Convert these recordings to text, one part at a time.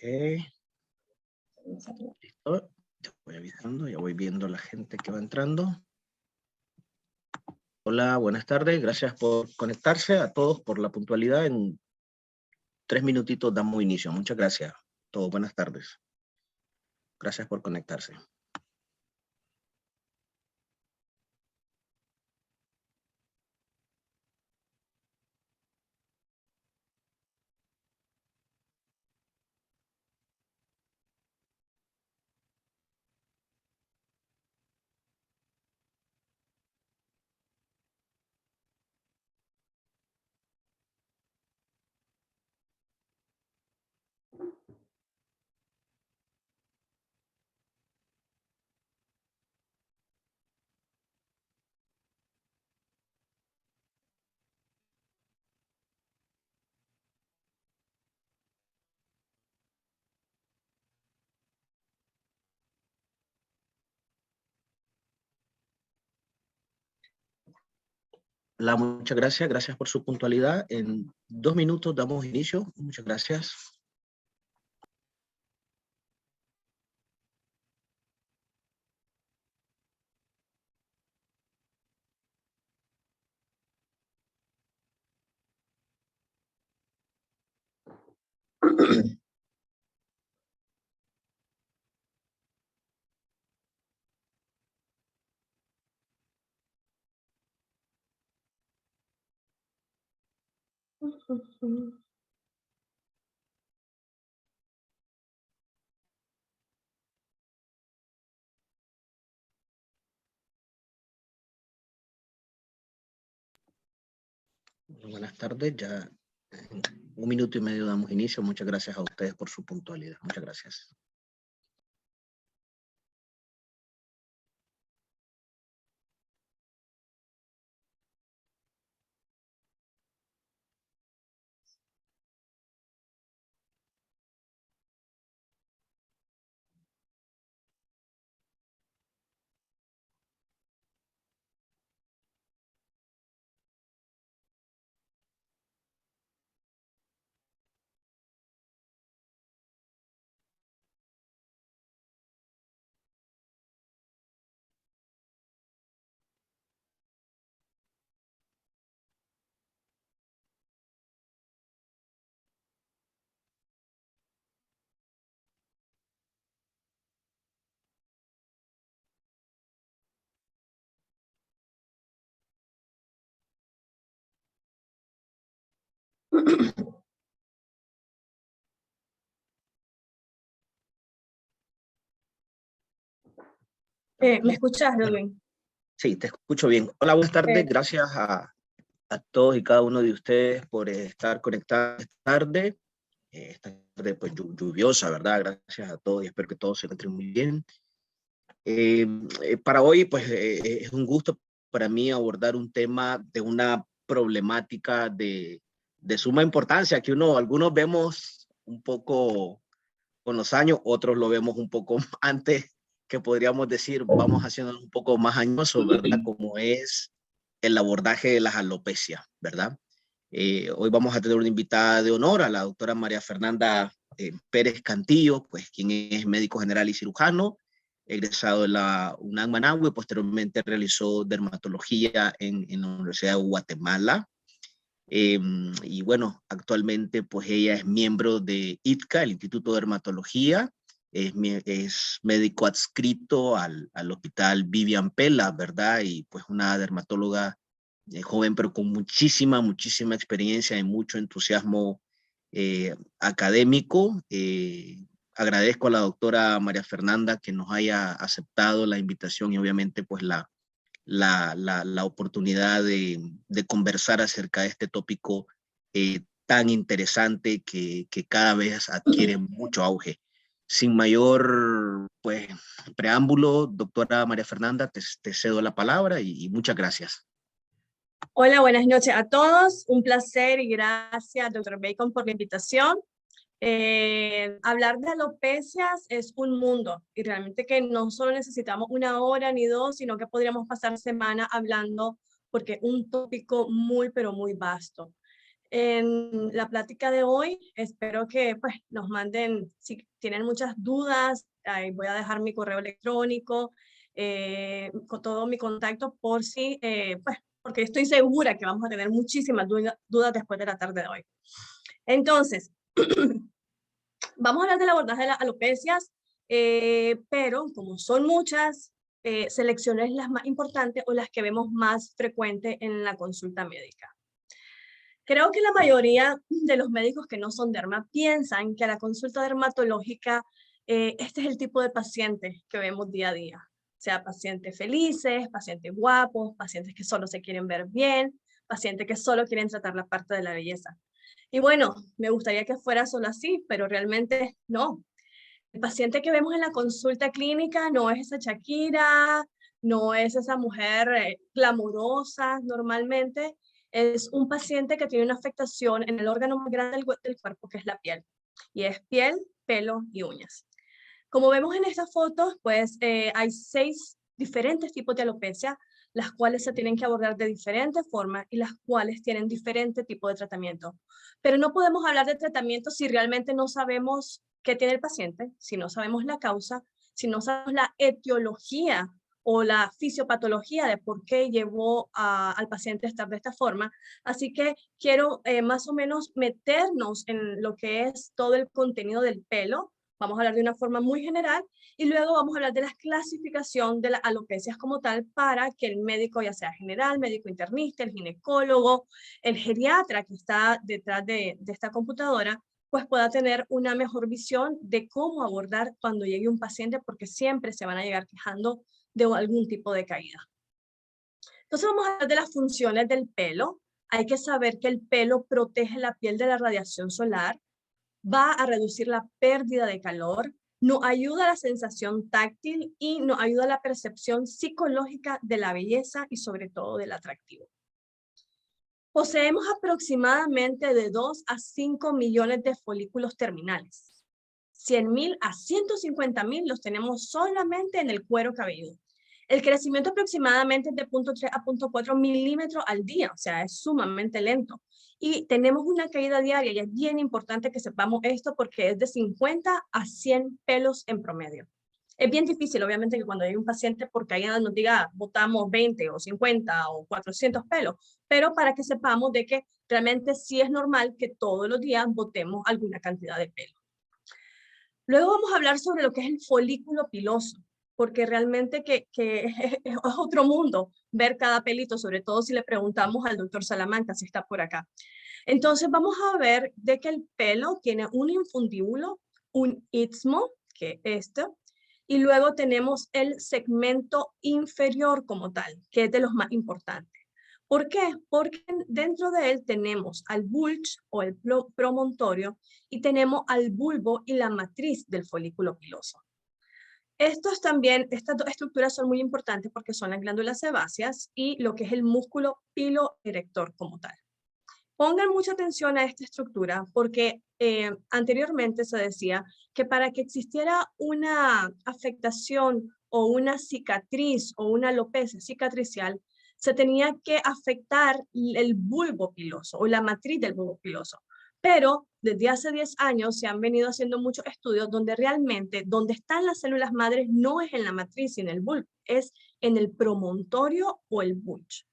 Listo. Te voy avisando, ya voy viendo la gente que va entrando. Hola, buenas tardes. Gracias por conectarse, a todos por la puntualidad. En 3 minutitos damos inicio. Muchas gracias. Todos, buenas tardes. Gracias por conectarse. Muchas gracias. Gracias por su puntualidad. En 2 minutos damos inicio. Muchas gracias. Buenas tardes. Ya en 1 minuto y medio damos inicio. Muchas gracias a ustedes por su puntualidad. Muchas gracias. ¿Me escuchas, Edwin? Sí, te escucho bien. Hola, buenas tardes. Gracias a todos y cada uno de ustedes por estar conectados esta tarde pues lluviosa, ¿verdad? Gracias a todos y espero que todos se encuentren muy bien. Para hoy pues es un gusto para mí abordar un tema de una problemática de suma importancia que algunos vemos un poco con los años, otros lo vemos un poco antes, que podríamos decir, vamos haciendo un poco más añoso, ¿verdad? Como es el abordaje de las alopecias, ¿verdad? Hoy vamos a tener una invitada de honor, a la doctora María Fernanda Pérez Cantillo, pues quien es médico general y cirujano, egresado de la UNAM Managua y posteriormente realizó dermatología en la Universidad de Guatemala. Y bueno, actualmente pues ella es miembro de ITCA, el Instituto de Dermatología, es médico adscrito al Hospital Vivian Pela, ¿verdad? Y pues una dermatóloga joven, pero con muchísima experiencia y mucho entusiasmo académico. Agradezco a la doctora María Fernanda que nos haya aceptado la invitación y obviamente pues la oportunidad de conversar acerca de este tópico tan interesante que cada vez adquiere mucho auge. Sin mayor pues, preámbulo, doctora María Fernanda, te cedo la palabra y muchas gracias. Hola, buenas noches a todos. Un placer y gracias, doctor Bacon, por la invitación. Hablar de alopecias es un mundo y realmente que no solo necesitamos 1 hora ni 2, sino que podríamos pasar semana hablando porque es un tópico muy, pero muy vasto. en la plática de hoy. Espero que pues, nos manden, si tienen muchas dudas, ahí voy a dejar mi correo electrónico, con todo mi contacto por si, pues, porque estoy segura que vamos a tener muchísimas dudas después de la tarde de hoy. Entonces, vamos a hablar del abordaje de las alopecias, pero como son muchas, seleccioné las más importantes o las que vemos más frecuente en la consulta médica. Creo que la mayoría de los médicos que no son derma piensan que a la consulta dermatológica este es el tipo de pacientes que vemos día a día. O sea, pacientes felices, pacientes guapos, pacientes que solo se quieren ver bien, pacientes que solo quieren tratar la parte de la belleza. Y bueno, me gustaría que fuera solo así, pero realmente no. El paciente que vemos en la consulta clínica no es esa Shakira, no es esa mujer glamurosa normalmente, es un paciente que tiene una afectación en el órgano más grande del cuerpo, que es la piel. Y es piel, pelo y uñas. Como vemos en estas fotos, pues hay 6 diferentes tipos de alopecia, las cuales se tienen que abordar de diferentes formas y las cuales tienen diferente tipo de tratamiento. Pero no podemos hablar de tratamiento si realmente no sabemos qué tiene el paciente, si no sabemos la causa, si no sabemos la etiología o la fisiopatología de por qué llevó al paciente a estar de esta forma. Así que quiero más o menos meternos en lo que es todo el contenido del pelo. Vamos a hablar de una forma muy general y luego vamos a hablar de la clasificación de las alopecias como tal para que el médico, ya sea general, médico internista, el ginecólogo, el geriatra que está detrás de esta computadora, pues pueda tener una mejor visión de cómo abordar cuando llegue un paciente, porque siempre se van a llegar quejando de algún tipo de caída. Entonces vamos a hablar de las funciones del pelo. Hay que saber que el pelo protege la piel de la radiación solar, va a reducir la pérdida de calor, nos ayuda a la sensación táctil y nos ayuda a la percepción psicológica de la belleza y sobre todo del atractivo. Poseemos aproximadamente de 2 a 5 millones de folículos terminales. 100.000 a 150.000 los tenemos solamente en el cuero cabelludo. El crecimiento aproximadamente es de 0.3 a 0.4 milímetros al día, o sea, es sumamente lento. Y tenemos una caída diaria y es bien importante que sepamos esto porque es de 50 a 100 pelos en promedio. Es bien difícil, obviamente, que cuando hay un paciente por caída nos diga botamos 20 o 50 o 400 pelos, pero para que sepamos de que realmente sí es normal que todos los días botemos alguna cantidad de pelo. Luego vamos a hablar sobre lo que es el folículo piloso, porque realmente que es otro mundo ver cada pelito, sobre todo si le preguntamos al doctor Salamanca si está por acá. Entonces vamos a ver de que el pelo tiene un infundíbulo, un istmo, que es esto, y luego tenemos el segmento inferior como tal, que es de los más importantes. ¿Por qué? Porque dentro de él tenemos al bulge o el promontorio y tenemos al bulbo y la matriz del folículo piloso. Estas dos estructuras son muy importantes porque son las glándulas sebáceas y lo que es el músculo piloerector como tal. Pongan mucha atención a esta estructura porque anteriormente se decía que para que existiera una afectación o una cicatriz o una alopecia cicatricial, se tenía que afectar el bulbo piloso o la matriz del bulbo piloso. Pero desde hace 10 años se han venido haciendo muchos estudios donde realmente donde están las células madres no es en la matriz y en el bulbo, es en el promontorio o el bulge.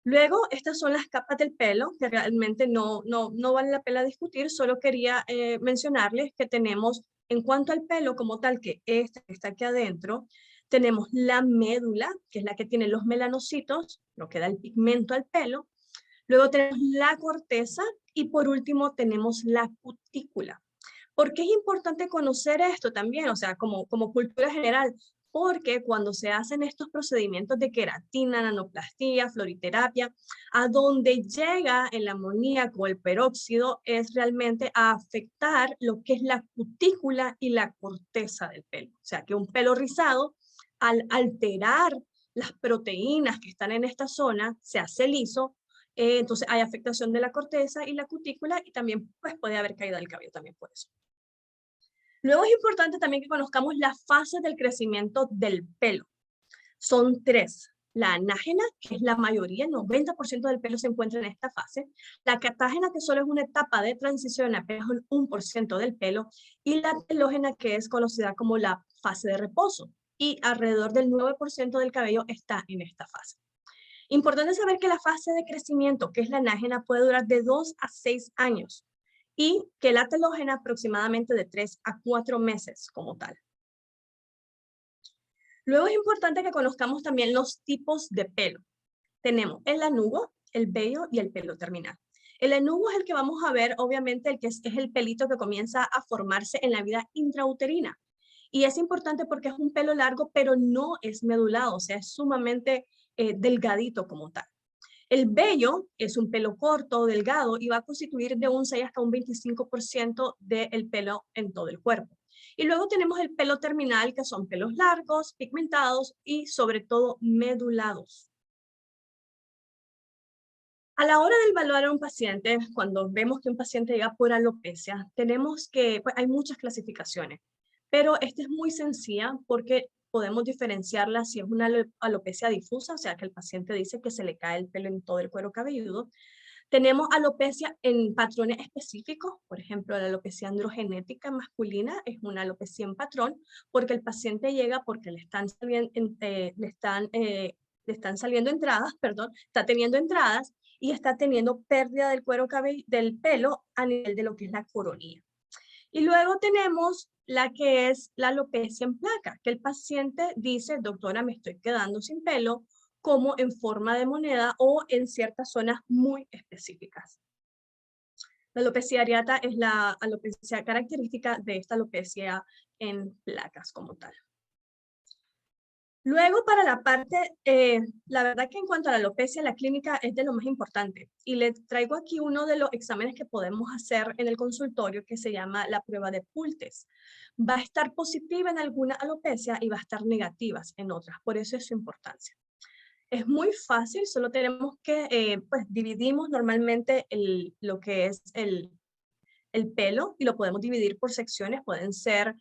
Luego, estas son las capas del pelo, que realmente no vale la pena discutir, solo quería mencionarles que tenemos, en cuanto al pelo como tal, que está aquí adentro, tenemos la médula, que es la que tiene los melanocitos, lo que da el pigmento al pelo. Luego tenemos la corteza y por último tenemos la cutícula. ¿Por qué es importante conocer esto también? O sea, como cultura general, porque cuando se hacen estos procedimientos de queratina, nanoplastía, floriterapia, a donde llega el amoníaco, el peróxido, es realmente a afectar lo que es la cutícula y la corteza del pelo. O sea, que un pelo rizado, al alterar las proteínas que están en esta zona, se hace liso, entonces hay afectación de la corteza y la cutícula y también pues, puede haber caída del cabello también por eso. Luego es importante también que conozcamos las fases del crecimiento del pelo. Son 3. la anágena, que es la mayoría, el 90% del pelo se encuentra en esta fase, la catágena, que solo es una etapa de transición, apenas un 1% del pelo, y la telógena, que es conocida como la fase de reposo, y alrededor del 9% del cabello está en esta fase. Importante saber que la fase de crecimiento, que es la anágena, puede durar de 2 a 6 años, y que la telógena aproximadamente de 3 a 4 meses como tal. Luego es importante que conozcamos también los tipos de pelo. Tenemos el lanugo, el vello y el pelo terminal. El lanugo es el que vamos a ver, obviamente, el que es el pelito que comienza a formarse en la vida intrauterina. Y es importante porque es un pelo largo, pero no es medulado, o sea, es sumamente delgadito como tal. El vello es un pelo corto, delgado, y va a constituir de un 6 hasta un 25% del pelo en todo el cuerpo. Y luego tenemos el pelo terminal, que son pelos largos, pigmentados y sobre todo medulados. A la hora de evaluar a un paciente, cuando vemos que un paciente llega por alopecia, tenemos que, pues, hay muchas clasificaciones, pero esta es muy sencilla porque podemos diferenciarla si es una alopecia difusa, o sea que el paciente dice que se le cae el pelo en todo el cuero cabelludo. Tenemos alopecia en patrones específicos, por ejemplo, la alopecia androgenética masculina es una alopecia en patrón, porque el paciente llega porque le están saliendo entradas, perdón, está teniendo entradas y está teniendo pérdida del cuero del pelo a nivel de lo que es la coronilla. Y luego tenemos la que es la alopecia en placa, que el paciente dice, doctora, me estoy quedando sin pelo, como en forma de moneda o en ciertas zonas muy específicas. La alopecia areata es la alopecia característica de esta alopecia en placas como tal. Luego, para la parte, la verdad que en cuanto a la alopecia, la clínica es de lo más importante. Y le traigo aquí uno de los exámenes que podemos hacer en el consultorio que se llama la prueba de Pultess. Va a estar positiva en alguna alopecia y va a estar negativa en otras. Por eso es su importancia. Es muy fácil, solo tenemos que, pues dividimos normalmente lo que es el pelo y lo podemos dividir por secciones, pueden ser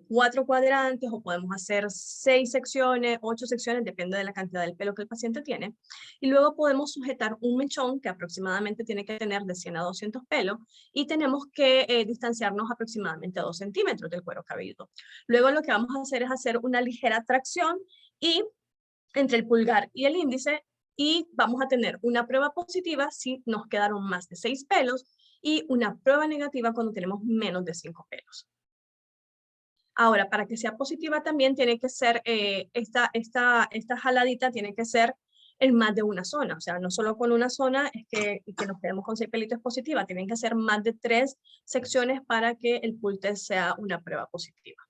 4 cuadrantes o podemos hacer 6 secciones, 8 secciones, depende de la cantidad del pelo que el paciente tiene. Y luego podemos sujetar un mechón que aproximadamente tiene que tener de 100 a 200 pelos y tenemos que distanciarnos aproximadamente a 2 centímetros del cuero cabelludo. Luego lo que vamos a hacer es hacer una ligera tracción y entre el pulgar y el índice y vamos a tener una prueba positiva si nos quedaron más de 6 pelos y una prueba negativa cuando tenemos menos de 5 pelos. Ahora, para que sea positiva también tiene que ser, esta jaladita tiene que ser en más de una zona, o sea, no solo con una zona es que nos quedemos con 6 pelitos positiva, tienen que ser más de 3 secciones para que el Pultess sea una prueba positiva.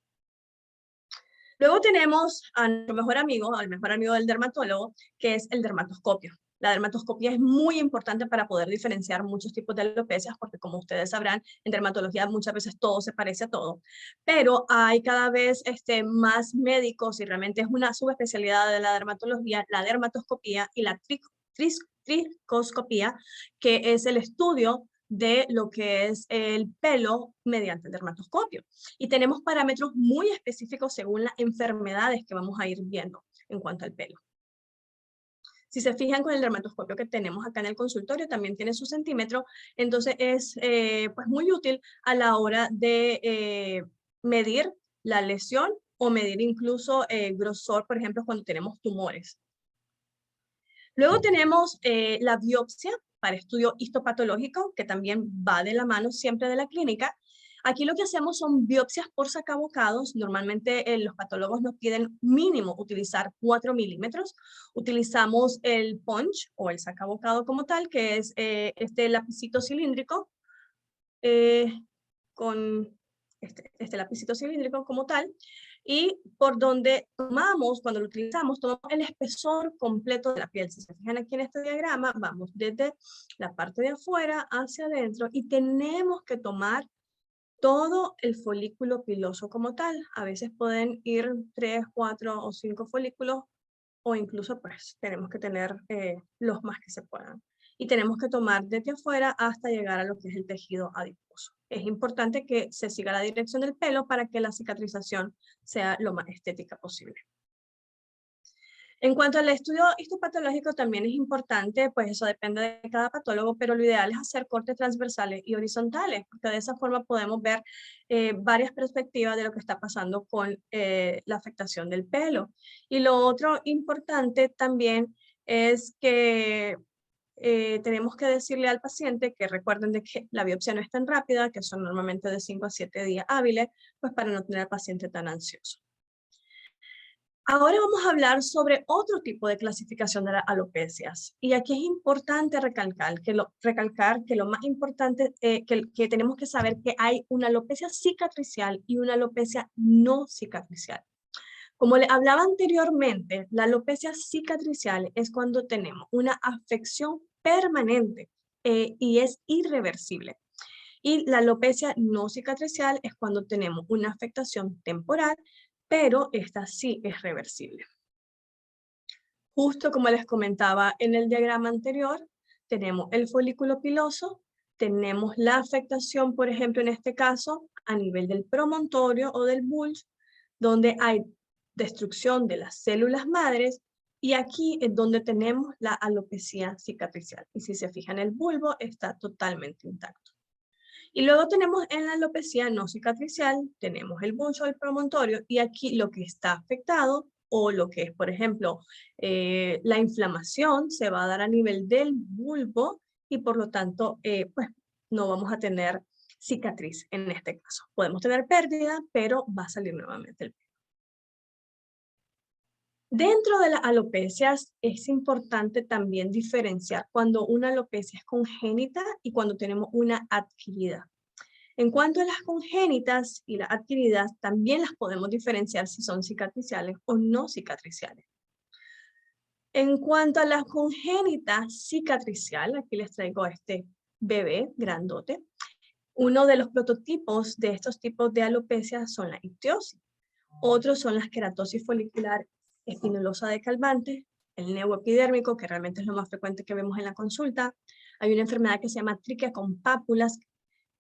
Luego tenemos a nuestro mejor amigo, al mejor amigo del dermatólogo, que es el dermatoscopio. La dermatoscopia es muy importante para poder diferenciar muchos tipos de alopecias, porque como ustedes sabrán, en dermatología muchas veces todo se parece a todo, pero hay cada vez más médicos y realmente es una subespecialidad de la dermatología, la dermatoscopía y la tricoscopía, que es el estudio de lo que es el pelo mediante el dermatoscopio. Y tenemos parámetros muy específicos según las enfermedades que vamos a ir viendo en cuanto al pelo. Si se fijan con el dermatoscopio que tenemos acá en el consultorio, también tiene su centímetro, entonces es pues muy útil a la hora de medir la lesión o medir incluso grosor, por ejemplo, cuando tenemos tumores. Luego tenemos la biopsia para estudio histopatológico, que también va de la mano siempre de la clínica. Aquí lo que hacemos son biopsias por sacabocados. Normalmente los patólogos nos piden mínimo utilizar 4 milímetros. Utilizamos el punch o el sacabocado como tal, que es este lapicito cilíndrico con este lapicito cilíndrico como tal, y por donde tomamos, cuando lo utilizamos, tomamos el espesor completo de la piel. Si se fijan aquí en este diagrama, vamos desde la parte de afuera hacia adentro y tenemos que tomar todo el folículo piloso como tal. A veces pueden ir 3, 4 o 5 folículos o incluso pues tenemos que tener los más que se puedan. Y tenemos que tomar desde afuera hasta llegar a lo que es el tejido adiposo. Es importante que se siga la dirección del pelo para que la cicatrización sea lo más estética posible. En cuanto al estudio histopatológico, también es importante, pues eso depende de cada patólogo, pero lo ideal es hacer cortes transversales y horizontales, porque de esa forma podemos ver varias perspectivas de lo que está pasando con la afectación del pelo. Y lo otro importante también es que tenemos que decirle al paciente que recuerden de que la biopsia no es tan rápida, que son normalmente de 5 a 7 días hábiles, pues para no tener al paciente tan ansioso. Ahora vamos a hablar sobre otro tipo de clasificación de las alopecias. Y aquí es importante recalcar que lo más importante que tenemos que saber que hay una alopecia cicatricial y una alopecia no cicatricial. Como le hablaba anteriormente, la alopecia cicatricial es cuando tenemos una afección permanente y es irreversible. Y la alopecia no cicatricial es cuando tenemos una afectación temporal, pero esta sí es reversible. Justo como les comentaba en el diagrama anterior, tenemos el folículo piloso, tenemos la afectación, por ejemplo, en este caso, a nivel del promontorio o del bulbo, donde hay destrucción de las células madres, y aquí es donde tenemos la alopecia cicatricial. Y si se fijan, el bulbo está totalmente intacto. Y luego tenemos en la alopecia no cicatricial, tenemos el bulbo, el promontorio, y aquí lo que está afectado, o lo que es, por ejemplo, la inflamación se va a dar a nivel del bulbo, y por lo tanto, pues no vamos a tener cicatriz en este caso. Podemos tener pérdida, pero va a salir nuevamente el pelo. Dentro de las alopecias es importante también diferenciar cuando una alopecia es congénita y cuando tenemos una adquirida. En cuanto a las congénitas y las adquiridas, también las podemos diferenciar si son cicatriciales o no cicatriciales. En cuanto a las congénitas cicatricial, aquí les traigo a este bebé grandote. Uno de los prototipos de estos tipos de alopecia son la ictiosis. Otros son las queratosis folicular espinulosa de Calvante, el neuroepidérmico, que realmente es lo más frecuente que vemos en la consulta. Hay una enfermedad que se llama triquia con pápulas.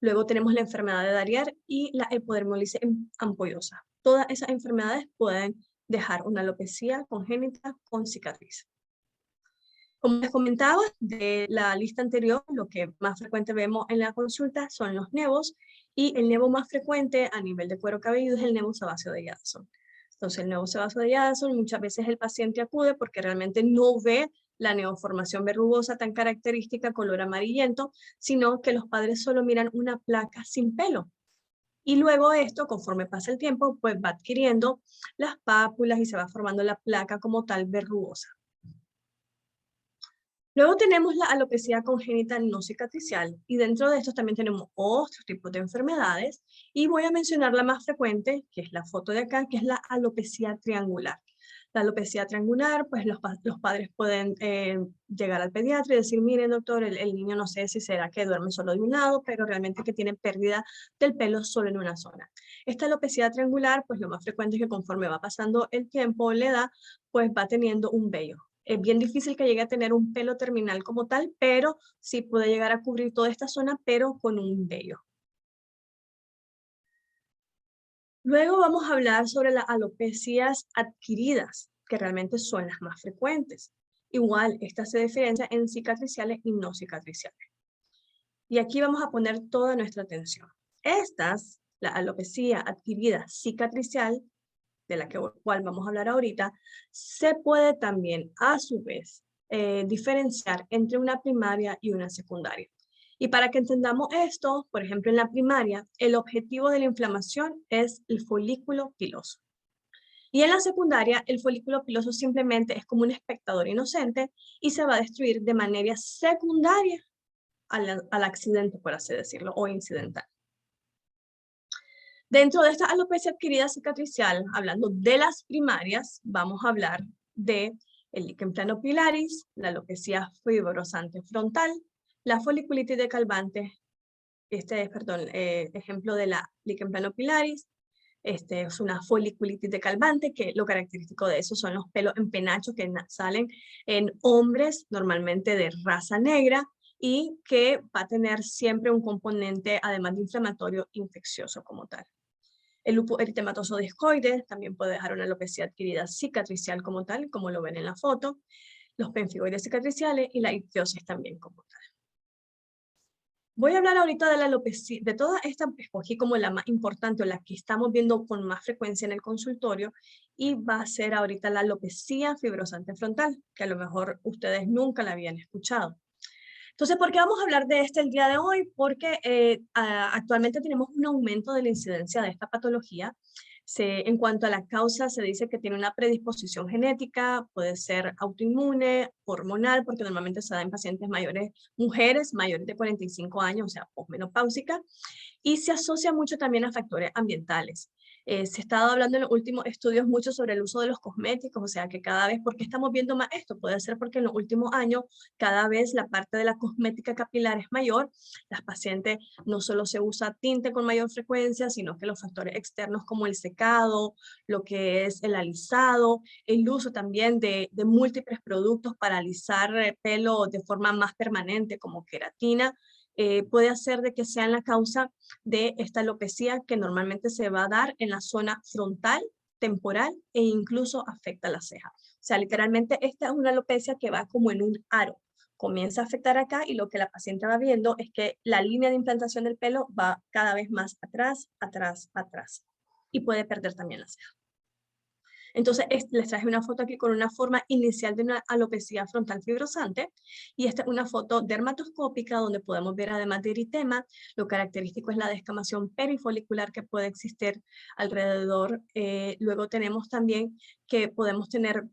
Luego tenemos la enfermedad de Darier y la epidermólisis ampollosa. Todas esas enfermedades pueden dejar una alopecia congénita con cicatriz. Como les comentaba, de la lista anterior, lo que más frecuente vemos en la consulta son los nevos, y el nevo más frecuente a nivel de cuero cabelludo es el nevo sebáceo de Jadassohn. Entonces, el nevo sebáceo de Jadassohn, muchas veces el paciente acude porque realmente no ve la neoformación verrugosa tan característica, color amarillento, sino que los padres solo miran una placa sin pelo. Y luego esto, conforme pasa el tiempo, pues va adquiriendo las pápulas y se va formando la placa como tal verrugosa. Luego tenemos la alopecia congénita no cicatricial, y dentro de estos también tenemos otros tipos de enfermedades, y voy a mencionar la más frecuente, que es la foto de acá, que es la alopecia triangular. La alopecia triangular, pues los padres pueden llegar al pediatra y decir, miren doctor, el niño no sé si será que duerme solo de un lado, pero realmente que tiene pérdida del pelo solo en una zona. Esta alopecia triangular, pues lo más frecuente es que conforme va pasando el tiempo o la edad, pues va teniendo un vello. Es bien difícil que llegue a tener un pelo terminal como tal, pero sí puede llegar a cubrir toda esta zona, pero con un vello. Luego vamos a hablar sobre las alopecias adquiridas, que realmente son las más frecuentes. Igual, estas se diferencian en cicatriciales y no cicatriciales. Y aquí vamos a poner toda nuestra atención. Estas, la alopecia adquirida cicatricial, de la cual vamos a hablar ahorita, se puede también, a su vez, diferenciar entre una primaria y una secundaria. Y para que entendamos esto, por ejemplo, en la primaria, el objetivo de la inflamación es el folículo piloso. Y en la secundaria, el folículo piloso simplemente es como un espectador inocente y se va a destruir de manera secundaria al accidente, por así decirlo, o incidental. Dentro de esta alopecia adquirida cicatricial, hablando de las primarias, vamos a hablar de el líquen planopilaris, la alopecia fibrosante frontal, la foliculitis de Calvante, ejemplo de la líquen planopilaris. Este es una foliculitis de Calvante, que lo característico de eso son los pelos en penacho que salen en hombres, normalmente de raza negra, y que va a tener siempre un componente, además de inflamatorio, infeccioso como tal. El lupus eritematoso discoide también puede dejar una alopecia adquirida cicatricial como tal, como lo ven en la foto, los pemfigoides cicatriciales y la ictiosis también como tal. Voy a hablar ahorita de la alopecia, de todas estas, escogí como la más importante o la que estamos viendo con más frecuencia en el consultorio, y va a ser ahorita la alopecia fibrosante frontal, que a lo mejor ustedes nunca la habían escuchado. Entonces, ¿por qué vamos a hablar de este el día de hoy? Porque actualmente tenemos un aumento de la incidencia de esta patología. En cuanto a la causa, se dice que tiene una predisposición genética, puede ser autoinmune, hormonal, porque normalmente se da en pacientes mayores, mujeres mayores de 45 años, o sea, posmenopáusicas, y se asocia mucho también a factores ambientales. Se ha estado hablando en los últimos estudios mucho sobre el uso de los cosméticos, o sea que cada vez, ¿por qué estamos viendo más esto? Puede ser porque en los últimos años cada vez la parte de la cosmética capilar es mayor, las pacientes no solo se usa tinte con mayor frecuencia, sino que los factores externos como el secado, lo que es el alisado, el uso también de múltiples productos para alisar pelo de forma más permanente como queratina, puede hacer de que sea la causa de esta alopecia que normalmente se va a dar en la zona frontal, temporal e incluso afecta la ceja. O sea, literalmente esta es una alopecia que va como en un aro. Comienza a afectar acá y lo que la paciente va viendo es que la línea de implantación del pelo va cada vez más atrás, atrás, atrás. Y puede perder también la ceja. Entonces, les traje una foto aquí con una forma inicial de una alopecia frontal fibrosante, y esta es una foto dermatoscópica donde podemos ver, además de eritema, lo característico es la descamación perifolicular que puede existir alrededor. Luego tenemos también que podemos tener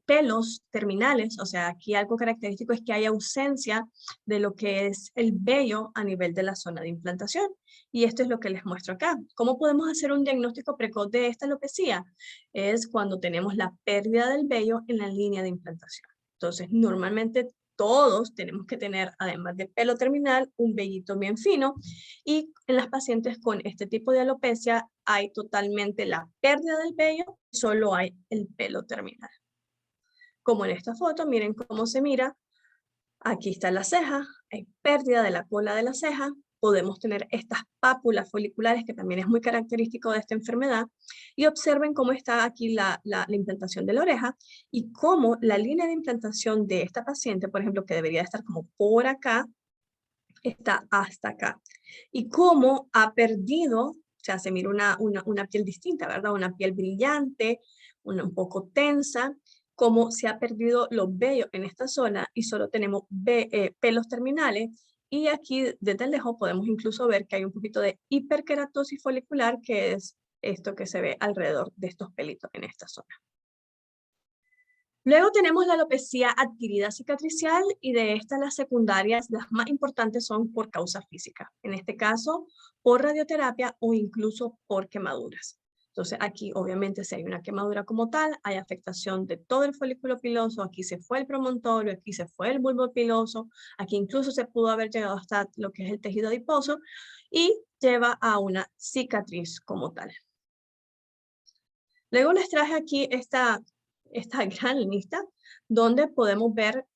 pelos terminales, o sea, aquí algo característico es que hay ausencia de lo que es el vello a nivel de la zona de implantación. Y esto es lo que les muestro acá. ¿Cómo podemos hacer un diagnóstico precoz de esta alopecia? Es cuando tenemos la pérdida del vello en la línea de implantación. Entonces, normalmente todos tenemos que tener, además de pelo terminal, un vellito bien fino, y en las pacientes con este tipo de alopecia hay totalmente la pérdida del vello, solo hay el pelo terminal. Como en esta foto, miren cómo se mira. Aquí está la ceja, hay pérdida de la cola de la ceja, podemos tener estas pápulas foliculares, que también es muy característico de esta enfermedad, y observen cómo está aquí la implantación de la oreja, y cómo la línea de implantación de esta paciente, por ejemplo, que debería estar como por acá, está hasta acá, y cómo ha perdido, o sea, se mira una piel distinta, ¿verdad? Una piel brillante, un poco tensa, cómo se ha perdido los vellos en esta zona y solo tenemos pelos terminales. Y aquí desde lejos podemos incluso ver que hay un poquito de hiperkeratosis folicular, que es esto que se ve alrededor de estos pelitos en esta zona. Luego tenemos la alopecia adquirida cicatricial, y de estas las secundarias, las más importantes son por causa física. En este caso, por radioterapia o incluso por quemaduras. Entonces aquí obviamente si hay una quemadura como tal, hay afectación de todo el folículo piloso, aquí se fue el promontorio, aquí se fue el bulbo piloso, aquí incluso se pudo haber llegado hasta lo que es el tejido adiposo, y lleva a una cicatriz como tal. Luego les traje aquí esta gran lista donde podemos ver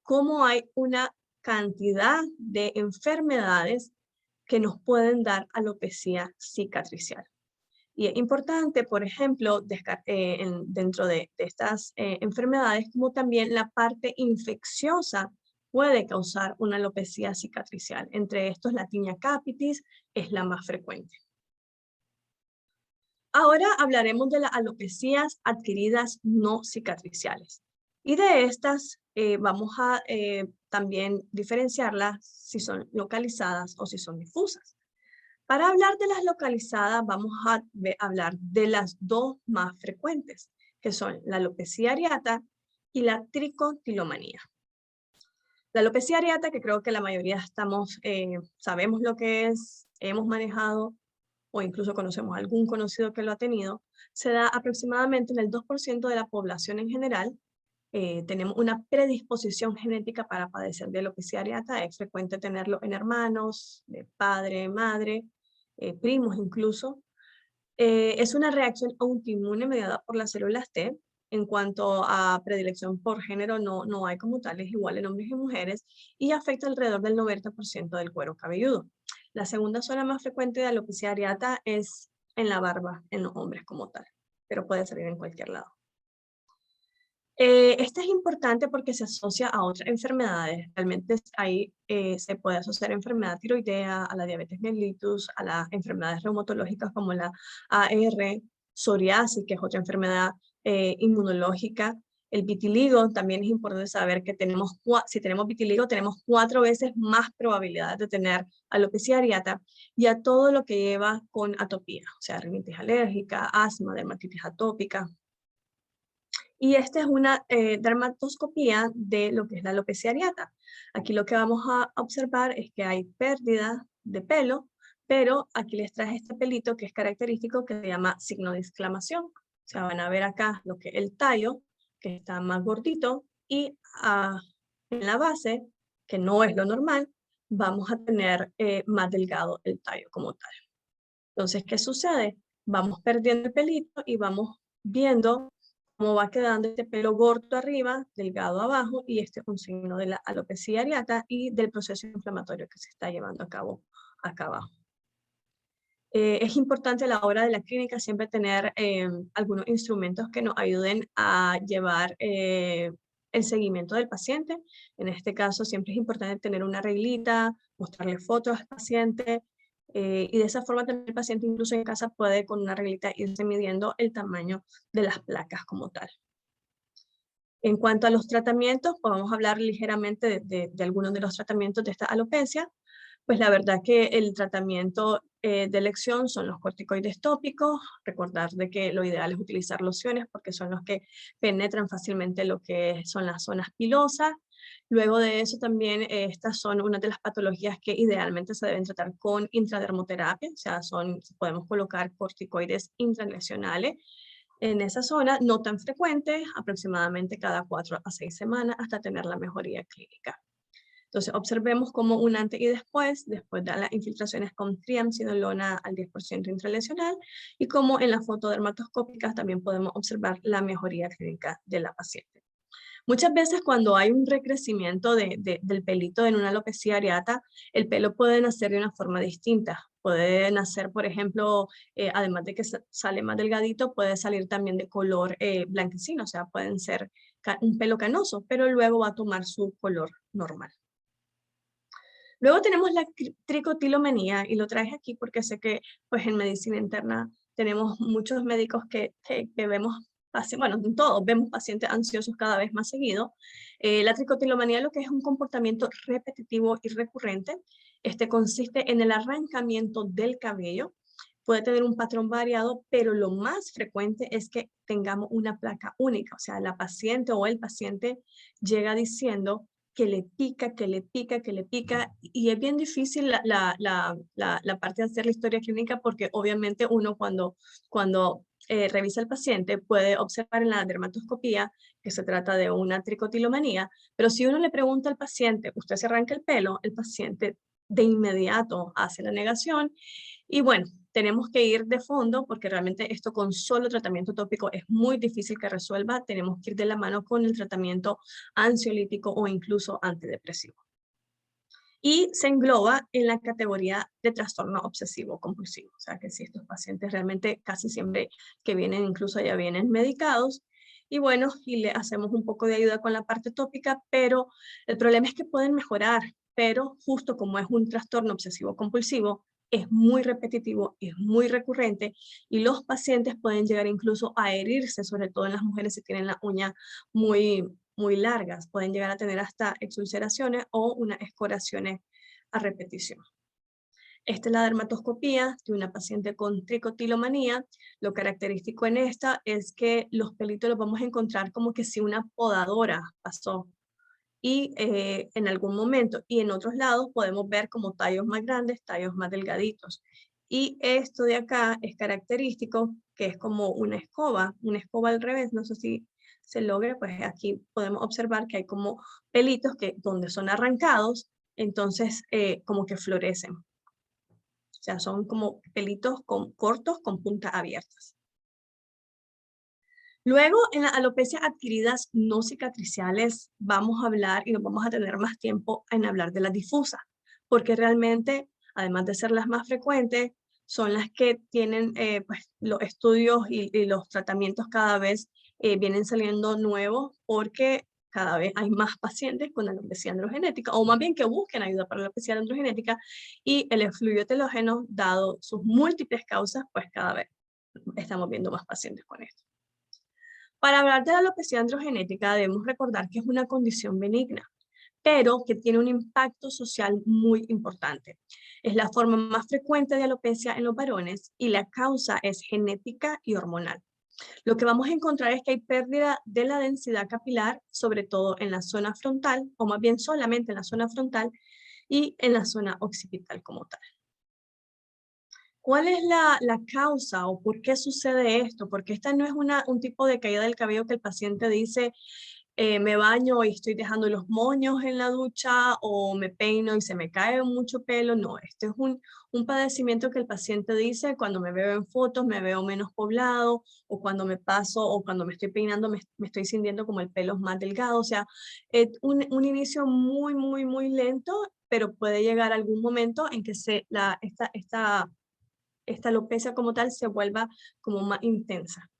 cómo hay una cantidad de enfermedades que nos pueden dar alopecia cicatricial. Y es importante, por ejemplo, dentro de estas enfermedades, como también la parte infecciosa puede causar una alopecia cicatricial. Entre estos, la tinea capitis es la más frecuente. Ahora hablaremos de las alopecias adquiridas no cicatriciales. Y de estas vamos a también diferenciarlas si son localizadas o si son difusas. Para hablar de las localizadas vamos a hablar de las dos más frecuentes, que son la alopecia areata y la tricotilomanía. La alopecia areata, que creo que la mayoría sabemos lo que es, hemos manejado, o incluso conocemos algún conocido que lo ha tenido, se da aproximadamente en el 2% de la población en general. Tenemos una predisposición genética para padecer de alopecia areata. Es frecuente tenerlo en hermanos, de padre, madre, primos incluso. Es una reacción autoinmune mediada por las células T. En cuanto a predilección por género, no hay como tal, es igual en hombres y mujeres, y afecta alrededor del 90% del cuero cabelludo. La segunda zona más frecuente de alopecia areata es en la barba en los hombres como tal, pero puede salir en cualquier lado. Esta es importante porque se asocia a otras enfermedades. Realmente ahí se puede asociar a enfermedad tiroidea, a la diabetes mellitus, a las enfermedades reumatológicas como la AR, psoriasis, que es otra enfermedad inmunológica. El vitiligo, también es importante saber que si tenemos vitiligo, tenemos 4 veces más probabilidades de tener alopecia areata, y a todo lo que lleva con atopía, o sea, rinitis alérgica, asma, dermatitis atópica. Y esta es una dermatoscopía de lo que es la alopecia areata. Aquí lo que vamos a observar es que hay pérdida de pelo, pero aquí les traje este pelito que es característico, que se llama signo de exclamación. O sea, van a ver acá lo que es el tallo, que está más gordito, y en la base, que no es lo normal, vamos a tener más delgado el tallo como tal. Entonces, ¿qué sucede? Vamos perdiendo el pelito y vamos viendo cómo va quedando este pelo gordo arriba, delgado abajo, y este es un signo de la alopecia areata y del proceso inflamatorio que se está llevando a cabo acá abajo. Es importante a la hora de la clínica siempre tener algunos instrumentos que nos ayuden a llevar el seguimiento del paciente. En este caso siempre es importante tener una reglita, mostrarle fotos al paciente, y de esa forma también el paciente incluso en casa puede con una reglita irse midiendo el tamaño de las placas como tal. En cuanto a los tratamientos, podemos hablar ligeramente de algunos de los tratamientos de esta alopecia. Pues la verdad que el tratamiento de elección son los corticoides tópicos. Recordar de que lo ideal es utilizar lociones porque son los que penetran fácilmente lo que son las zonas pilosas. Luego de eso también estas son una de las patologías que idealmente se deben tratar con intradermoterapia, o sea, podemos colocar corticoides intralesionales en esa zona, no tan frecuente, aproximadamente cada 4 a 6 semanas hasta tener la mejoría clínica. Entonces, observemos como un antes y después de las infiltraciones con triamcinolona al 10% intralesional, y como en las fotodermatoscópicas también podemos observar la mejoría clínica de la paciente. Muchas veces cuando hay un recrecimiento del pelito en una alopecia areata, el pelo puede nacer de una forma distinta. Puede nacer, por ejemplo, además de que sale más delgadito, puede salir también de color blanquecino, o sea, pueden ser un pelo canoso, pero luego va a tomar su color normal. Luego tenemos la tricotilomanía, y lo traje aquí porque sé que pues, en medicina interna tenemos muchos médicos que vemos, bueno, todos vemos pacientes ansiosos cada vez más seguido. La tricotilomanía lo que es un comportamiento repetitivo y recurrente. Este consiste en el arrancamiento del cabello. Puede tener un patrón variado, pero lo más frecuente es que tengamos una placa única. O sea, la paciente o el paciente llega diciendo que le pica, que le pica, que le pica, y es bien difícil la parte de hacer la historia clínica porque obviamente uno cuando revisa al paciente puede observar en la dermatoscopía que se trata de una tricotilomanía, pero si uno le pregunta al paciente, ¿usted se arranca el pelo? El paciente de inmediato hace la negación, y bueno, tenemos que ir de fondo porque realmente esto con solo tratamiento tópico es muy difícil que resuelva. Tenemos que ir de la mano con el tratamiento ansiolítico o incluso antidepresivo. Y se engloba en la categoría de trastorno obsesivo compulsivo. O sea que si estos pacientes realmente casi siempre que vienen, incluso ya vienen medicados, y bueno, y le hacemos un poco de ayuda con la parte tópica, pero el problema es que pueden mejorar, pero justo como es un trastorno obsesivo compulsivo, es muy repetitivo, es muy recurrente, y los pacientes pueden llegar incluso a herirse, sobre todo en las mujeres si tienen la uña muy largas, pueden llegar a tener hasta exulceraciones o unas escoraciones a repetición. Esta es la dermatoscopía de una paciente con tricotilomanía. Lo característico en esta es que los pelitos los vamos a encontrar como que si una podadora pasó y en algún momento, y en otros lados podemos ver como tallos más grandes, tallos más delgaditos. Y esto de acá es característico, que es como una escoba al revés, no sé si se logra, pues aquí podemos observar que hay como pelitos que donde son arrancados, entonces como que florecen. O sea, son como pelitos cortos con puntas abiertas. Luego, en las alopecias adquiridas no cicatriciales, vamos a hablar y nos vamos a tener más tiempo en hablar de las difusas, porque realmente, además de ser las más frecuentes, son las que tienen pues, los estudios y los tratamientos cada vez vienen saliendo nuevos porque cada vez hay más pacientes con alopecia androgenética, o más bien que busquen ayuda para la alopecia androgenética, y el efluvio telógeno, dado sus múltiples causas, pues cada vez estamos viendo más pacientes con esto. Para hablar de la alopecia androgenética debemos recordar que es una condición benigna, pero que tiene un impacto social muy importante. Es la forma más frecuente de alopecia en los varones y la causa es genética y hormonal. Lo que vamos a encontrar es que hay pérdida de la densidad capilar, sobre todo en la zona frontal, o más bien solamente en la zona frontal y en la zona occipital como tal. ¿Cuál es la causa o por qué sucede esto? Porque esta no es un tipo de caída del cabello que el paciente dice, me baño y estoy dejando los moños en la ducha, o me peino y se me cae mucho pelo. No, este es un padecimiento que el paciente dice, cuando me veo en fotos me veo menos poblado, o cuando me paso o cuando me estoy peinando me estoy sintiendo como el pelo es más delgado. O sea, un inicio muy, muy, muy lento, pero puede llegar algún momento en que esta alopecia como tal se vuelva como más intensa.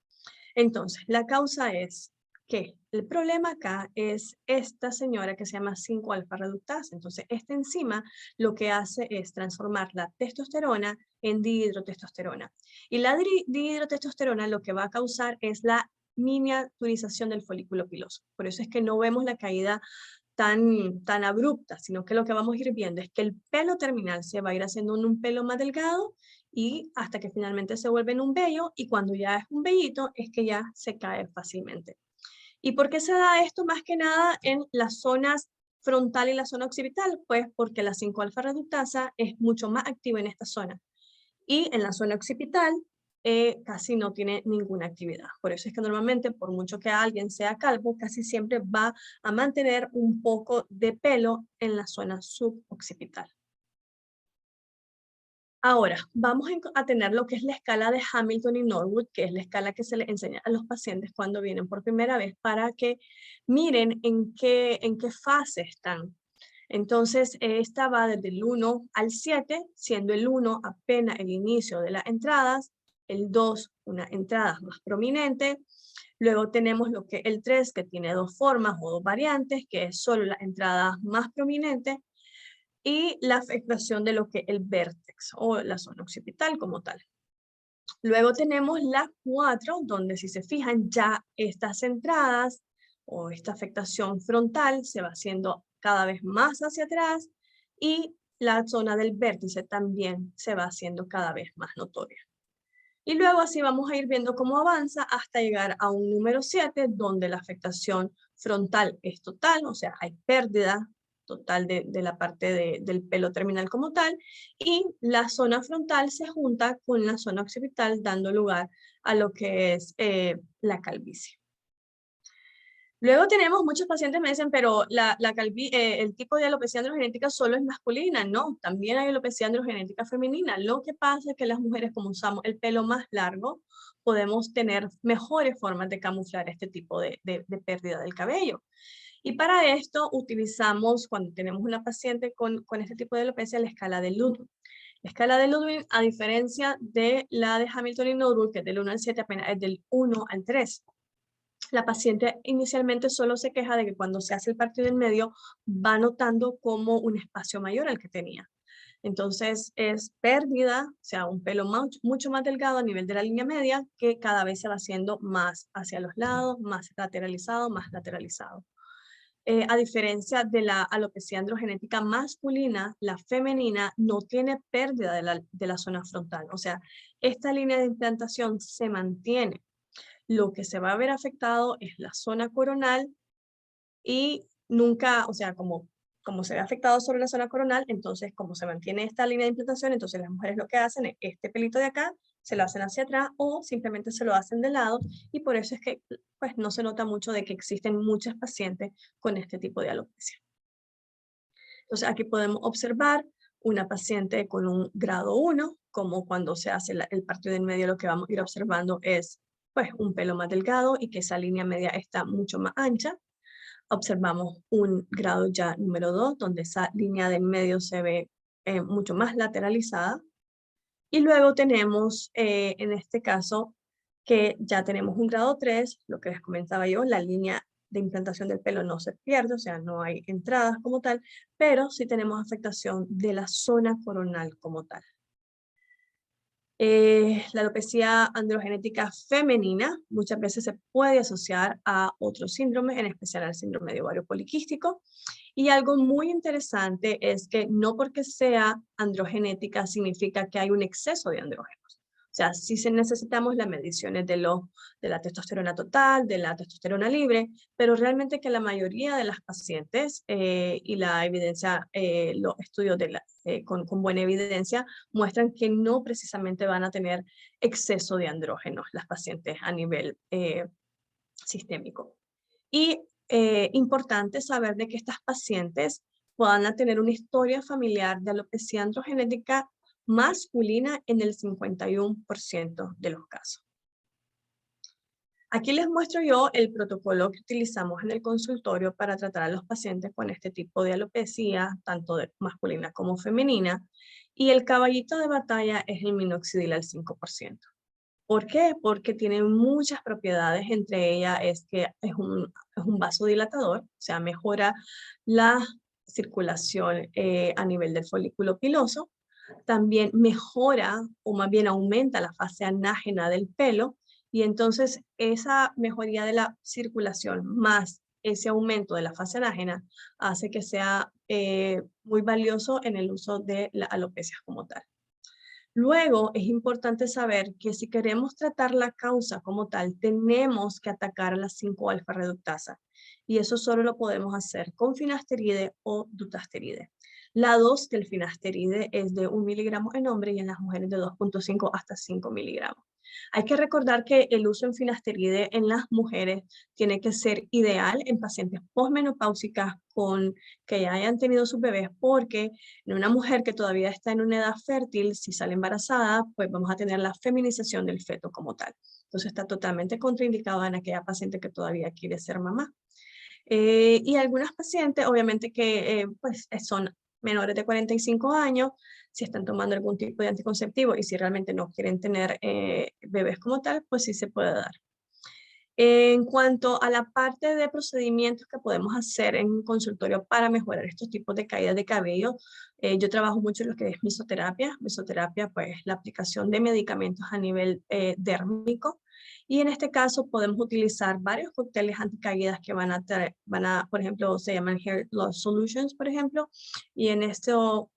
Entonces, la causa es que el problema acá es esta señora que se llama 5-alfa reductasa. Entonces, esta enzima lo que hace es transformar la testosterona en dihidrotestosterona. Y la dihidrotestosterona lo que va a causar es la miniaturización del folículo piloso. Por eso es que no vemos la caída tan abrupta, sino que lo que vamos a ir viendo es que el pelo terminal se va a ir haciendo un pelo más delgado, y hasta que finalmente se vuelve en un vello, y cuando ya es un vellito es que ya se cae fácilmente. ¿Y por qué se da esto más que nada en las zonas frontal y la zona occipital? Pues porque la 5-alfa reductasa es mucho más activa en esta zona, y en la zona occipital casi no tiene ninguna actividad. Por eso es que normalmente, por mucho que alguien sea calvo, casi siempre va a mantener un poco de pelo en la zona suboccipital. Ahora, vamos a tener lo que es la escala de Hamilton y Norwood, que es la escala que se le enseña a los pacientes cuando vienen por primera vez, para que miren en qué fase están. Entonces, esta va desde el 1 al 7, siendo el 1 apenas el inicio de las entradas, el 2 una entrada más prominente, luego tenemos lo que el 3, que tiene dos formas o dos variantes, que es solo la entrada más prominente, y la afectación de lo que es el vértex o la zona occipital como tal. Luego tenemos la 4, donde si se fijan ya estas entradas o esta afectación frontal se va haciendo cada vez más hacia atrás, y la zona del vértice también se va haciendo cada vez más notoria. Y luego así vamos a ir viendo cómo avanza hasta llegar a un número 7, donde la afectación frontal es total, o sea, hay pérdida total de la parte del pelo terminal como tal, y la zona frontal se junta con la zona occipital, dando lugar a lo que es la calvicie. Luego tenemos muchos pacientes me dicen, pero el tipo de alopecia androgenética solo es masculina. No, también hay alopecia androgenética femenina. Lo que pasa es que las mujeres, como usamos el pelo más largo, podemos tener mejores formas de camuflar este tipo de pérdida del cabello. Y para esto utilizamos, cuando tenemos una paciente con este tipo de alopecia, la escala de Ludwig. La escala de Ludwig, a diferencia de la de Hamilton y Norwood, que es del 1 al 7, apenas es del 1 al 3. La paciente inicialmente solo se queja de que cuando se hace el partido en medio va notando como un espacio mayor al que tenía. Entonces es pérdida, o sea, un pelo mucho más delgado a nivel de la línea media, que cada vez se va haciendo más hacia los lados, más lateralizado, más lateralizado. A diferencia de la alopecia androgenética masculina, la femenina no tiene pérdida de la zona frontal. O sea, esta línea de implantación se mantiene. Lo que se va a ver afectado es la zona coronal, y nunca, o sea, como se ve afectado sobre la zona coronal, entonces como se mantiene esta línea de implantación, entonces las mujeres lo que hacen es este pelito de acá, se lo hacen hacia atrás o simplemente se lo hacen de lado, y por eso es que pues no se nota mucho de que existen muchas pacientes con este tipo de alopecia. Entonces aquí podemos observar una paciente con un grado 1, como cuando se hace el partido en medio, lo que vamos a ir observando es pues un pelo más delgado y que esa línea media está mucho más ancha. Observamos un grado ya número 2, donde esa línea de medio se ve mucho más lateralizada. Y luego tenemos, en este caso, que ya tenemos un grado 3, lo que les comentaba yo, la línea de implantación del pelo no se pierde, o sea, no hay entradas como tal, pero sí tenemos afectación de la zona coronal como tal. La alopecia androgenética femenina muchas veces se puede asociar a otros síndromes, en especial al síndrome de ovario poliquístico. Y algo muy interesante es que no porque sea androgenética significa que hay un exceso de andrógenos. O sea, sí se necesitamos las mediciones de la testosterona total, de la testosterona libre, pero realmente que la mayoría de las pacientes y la evidencia, los estudios con buena evidencia muestran que no precisamente van a tener exceso de andrógenos las pacientes a nivel sistémico. Y importante saber de que estas pacientes puedan tener una historia familiar de alopecia androgenética masculina en el 51% de los casos. Aquí les muestro yo el protocolo que utilizamos en el consultorio para tratar a los pacientes con este tipo de alopecia, tanto masculina como femenina, y el caballito de batalla es el minoxidil al 5%. ¿Por qué? Porque tiene muchas propiedades, entre ellas es que es un vasodilatador, o sea, mejora la circulación a nivel del folículo piloso, también mejora o más bien aumenta la fase anágena del pelo y entonces esa mejoría de la circulación más ese aumento de la fase anágena hace que sea muy valioso en el uso de la alopecia como tal. Luego, es importante saber que si queremos tratar la causa como tal, tenemos que atacar a la 5-alfa reductasa. Y eso solo lo podemos hacer con finasteride o dutasteride. La dosis del finasteride es de 1 miligramo en hombres y en las mujeres de 2.5 hasta 5 miligramos. Hay que recordar que el uso en finasteride en las mujeres tiene que ser ideal en pacientes posmenopáusicas que ya hayan tenido sus bebés, porque en una mujer que todavía está en una edad fértil, si sale embarazada, pues vamos a tener la feminización del feto como tal. Entonces está totalmente contraindicado en aquella paciente que todavía quiere ser mamá. Y algunas pacientes, obviamente que pues son menores de 45 años, si están tomando algún tipo de anticonceptivo y si realmente no quieren tener bebés como tal, pues sí se puede dar. En cuanto a la parte de procedimientos que podemos hacer en un consultorio para mejorar estos tipos de caídas de cabello, yo trabajo mucho en lo que es mesoterapia. Mesoterapia, pues la aplicación de medicamentos a nivel dérmico. Y en este caso podemos utilizar varios cócteles anticaídas que por ejemplo, se llaman Hair Loss Solutions, por ejemplo. Y en esto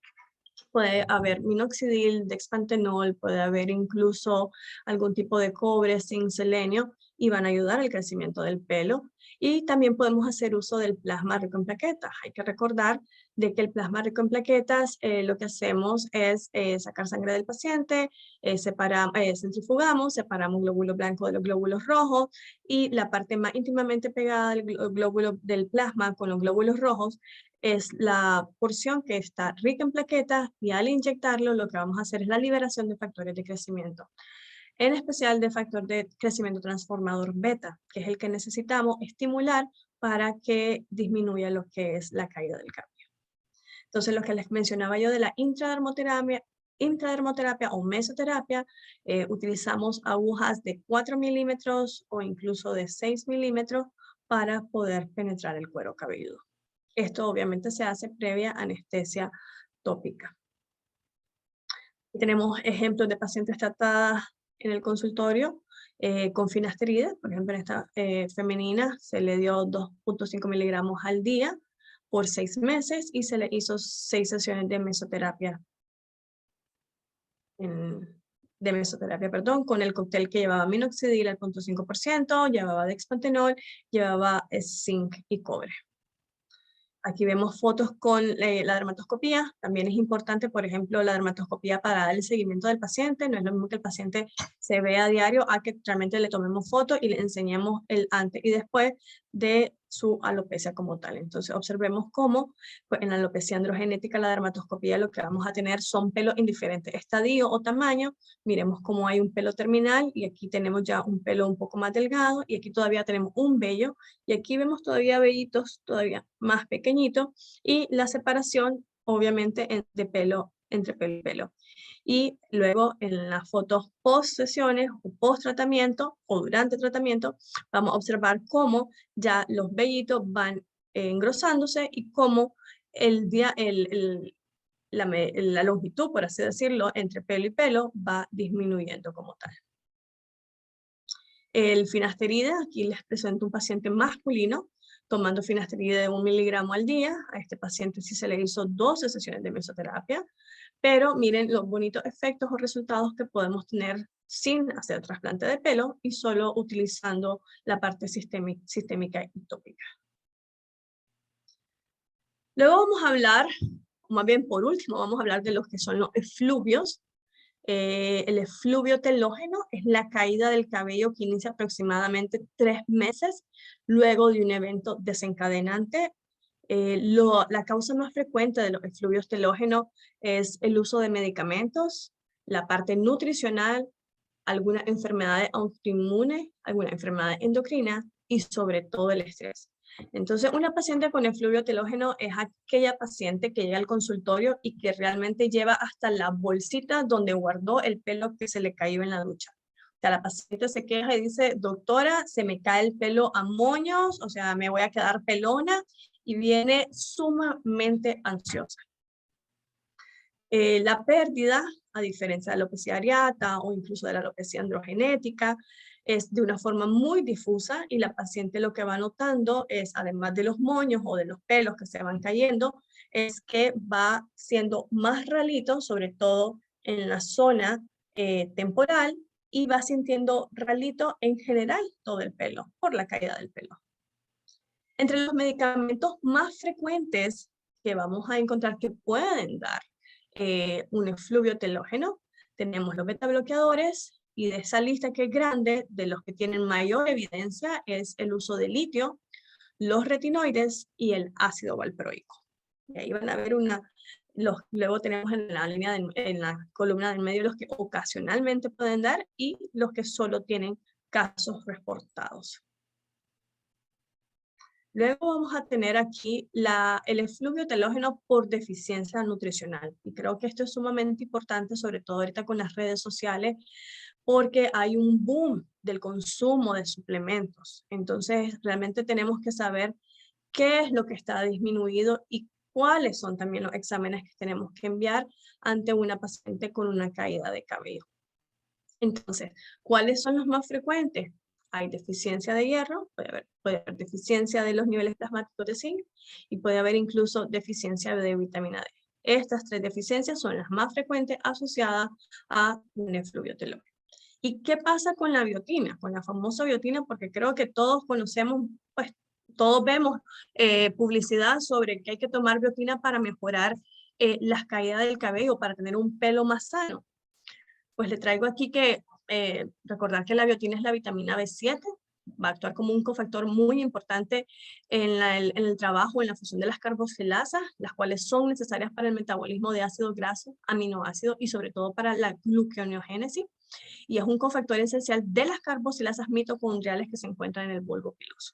puede haber minoxidil, dexpantenol, puede haber incluso algún tipo de cobre, zinc, selenio, y van a ayudar al crecimiento del pelo. Y también podemos hacer uso del plasma rico en plaquetas. Hay que recordar de que el plasma rico en plaquetas, lo que hacemos es sacar sangre del paciente, centrifugamos, separamos glóbulos blancos de los glóbulos rojos y la parte más íntimamente pegada del glóbulo del plasma con los glóbulos rojos es la porción que está rica en plaquetas y al inyectarlo lo que vamos a hacer es la liberación de factores de crecimiento, en especial de factor de crecimiento transformador beta, que es el que necesitamos estimular para que disminuya lo que es la caída del cabello. Entonces, lo que les mencionaba yo de la intradermoterapia o mesoterapia, utilizamos agujas de 4 milímetros o incluso de 6 milímetros para poder penetrar el cuero cabelludo. Esto obviamente se hace previa anestesia tópica. Tenemos ejemplos de pacientes tratadas en el consultorio con finasteride. Por ejemplo, en esta femenina se le dio 2.5 miligramos al día por 6 meses y se le hizo 6 sesiones de mesoterapia. Con el cóctel que llevaba minoxidil al 0.5%, llevaba dexpantenol, llevaba zinc y cobre. Aquí vemos fotos con la dermatoscopía. También es importante, por ejemplo, la dermatoscopía para dar el seguimiento del paciente. No es lo mismo que el paciente se vea a diario a que realmente le tomemos fotos y le enseñemos el antes y después de su alopecia como tal. Entonces observemos cómo pues, en la alopecia androgenética la dermatoscopía lo que vamos a tener son pelos en diferentes estadios o tamaño. Miremos cómo hay un pelo terminal y aquí tenemos ya un pelo un poco más delgado y aquí todavía tenemos un vello y aquí vemos todavía vellitos todavía más pequeñitos y la separación obviamente de pelo entre pelo y pelo. Y luego en las fotos post sesiones o post tratamiento o durante tratamiento vamos a observar cómo ya los vellitos van engrosándose y cómo la longitud, por así decirlo, entre pelo y pelo va disminuyendo como tal. El finasteride, aquí les presento un paciente masculino tomando finasteride de 1 miligramo al día. A este paciente sí se le hizo 12 sesiones de mesoterapia, pero miren los bonitos efectos o resultados que podemos tener sin hacer trasplante de pelo y solo utilizando la parte sistémica y tópica. Luego vamos a hablar, más bien por último, vamos a hablar de los que son los efluvios. El efluvio telógeno es la caída del cabello que inicia aproximadamente 3 meses luego de un evento desencadenante. La causa más frecuente de los efluvios telógenos es el uso de medicamentos, la parte nutricional, algunas enfermedades autoinmunes, algunas enfermedades endocrinas y sobre todo el estrés. Entonces, una paciente con efluvio telógeno es aquella paciente que llega al consultorio y que realmente lleva hasta la bolsita donde guardó el pelo que se le cayó en la ducha. O sea, la paciente se queja y dice, doctora, se me cae el pelo a moños, o sea, me voy a quedar pelona, y viene sumamente ansiosa. La pérdida, a diferencia de la alopecia areata o incluso de la alopecia androgenética, es de una forma muy difusa y la paciente lo que va notando es, además de los moños o de los pelos que se van cayendo, es que va siendo más ralito, sobre todo en la zona temporal, y va sintiendo ralito en general todo el pelo, por la caída del pelo. Entre los medicamentos más frecuentes que vamos a encontrar que pueden dar un efluvio telógeno, tenemos los beta bloqueadores, y de esa lista que es grande, de los que tienen mayor evidencia, es el uso de litio, los retinoides y el ácido valproico. Y ahí van a ver luego tenemos en la columna del medio los que ocasionalmente pueden dar y los que solo tienen casos reportados. Luego vamos a tener aquí el efluvio telógeno por deficiencia nutricional. Y creo que esto es sumamente importante, sobre todo ahorita con las redes sociales, porque hay un boom del consumo de suplementos. Entonces, realmente tenemos que saber qué es lo que está disminuido y cuáles son también los exámenes que tenemos que enviar ante una paciente con una caída de cabello. Entonces, ¿cuáles son los más frecuentes? Hay deficiencia de hierro, puede haber deficiencia de los niveles plasmáticos de zinc y puede haber incluso deficiencia de vitamina D. Estas 3 deficiencias son las más frecuentes asociadas a un efluvio telógeno. ¿Y qué pasa con la biotina? Con la famosa biotina, porque creo que todos conocemos, pues todos vemos publicidad sobre que hay que tomar biotina para mejorar las caídas del cabello, para tener un pelo más sano. Pues le traigo aquí que recordar que la biotina es la vitamina B7, va a actuar como un cofactor muy importante en el trabajo, en la fusión de las carboxilasas, las cuales son necesarias para el metabolismo de ácidos grasos, aminoácidos y sobre todo para la gluconeogénesis. Y es un cofactor esencial de las carboxilasas mitocondriales que se encuentran en el bulbo piloso.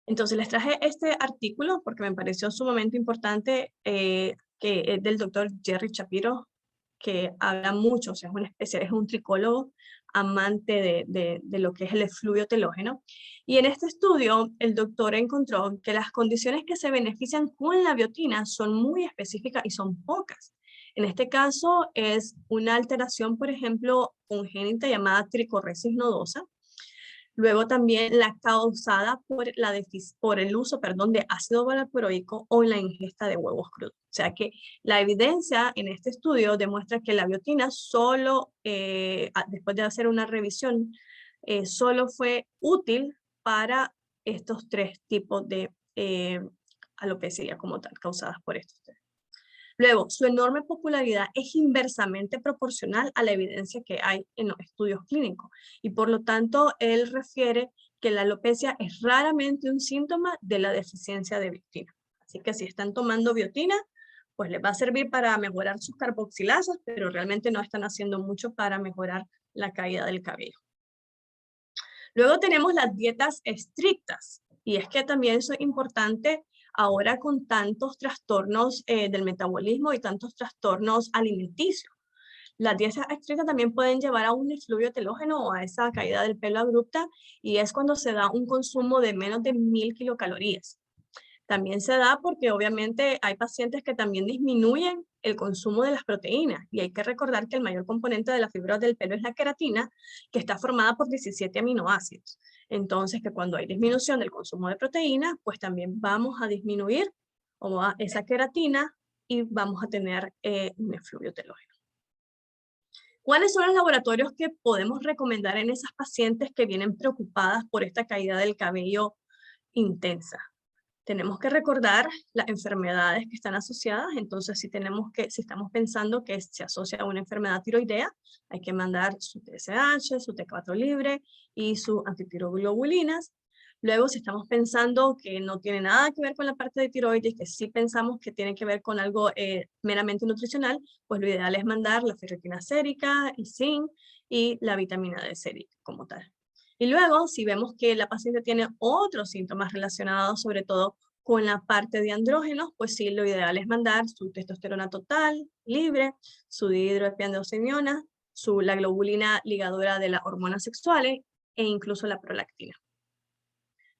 Entonces les traje este artículo porque me pareció sumamente importante, que es del doctor Jerry Shapiro, que habla mucho, o sea, es un tricólogo amante de lo que es el efluvio telógeno. Y en este estudio, el doctor encontró que las condiciones que se benefician con la biotina son muy específicas y son pocas. En este caso es una alteración, por ejemplo, congénita llamada tricorresis nodosa. Luego también la causada por el uso de ácido valproico o la ingesta de huevos crudos. O sea que la evidencia en este estudio demuestra que la biotina solo, después de hacer una revisión, solo fue útil para estos 3 tipos de alopecia como tal, causadas por estos 3. Luego, su enorme popularidad es inversamente proporcional a la evidencia que hay en los estudios clínicos y por lo tanto él refiere que la alopecia es raramente un síntoma de la deficiencia de biotina. Así que si están tomando biotina, pues les va a servir para mejorar sus carboxilasas, pero realmente no están haciendo mucho para mejorar la caída del cabello. Luego tenemos las dietas estrictas y es que también eso es importante ahora con tantos trastornos del metabolismo y tantos trastornos alimenticios. Las dietas estrictas también pueden llevar a un efluvio telógeno o a esa caída del pelo abrupta, y es cuando se da un consumo de menos de 1000 kilocalorías. También se da porque obviamente hay pacientes que también disminuyen el consumo de las proteínas, y hay que recordar que el mayor componente de las fibras del pelo es la queratina, que está formada por 17 aminoácidos. Entonces, que cuando hay disminución del consumo de proteínas, pues también vamos a disminuir esa queratina y vamos a tener un efluvio telógeno. ¿Cuáles son los laboratorios que podemos recomendar en esas pacientes que vienen preocupadas por esta caída del cabello intensa? Tenemos que recordar las enfermedades que están asociadas. Entonces, si estamos pensando que se asocia a una enfermedad tiroidea, hay que mandar su TSH, su T4 libre y sus antitiroglobulina. Luego, si estamos pensando que no tiene nada que ver con la parte de tiroides, que sí pensamos que tiene que ver con algo meramente nutricional, pues lo ideal es mandar la ferritina sérica, el zinc y la vitamina D sérica como tal. Y luego, si vemos que la paciente tiene otros síntomas relacionados sobre todo con la parte de andrógenos, pues sí, lo ideal es mandar su testosterona total, libre, su dihidroepiandrosterona, la globulina ligadora de las hormonas sexuales e incluso la prolactina.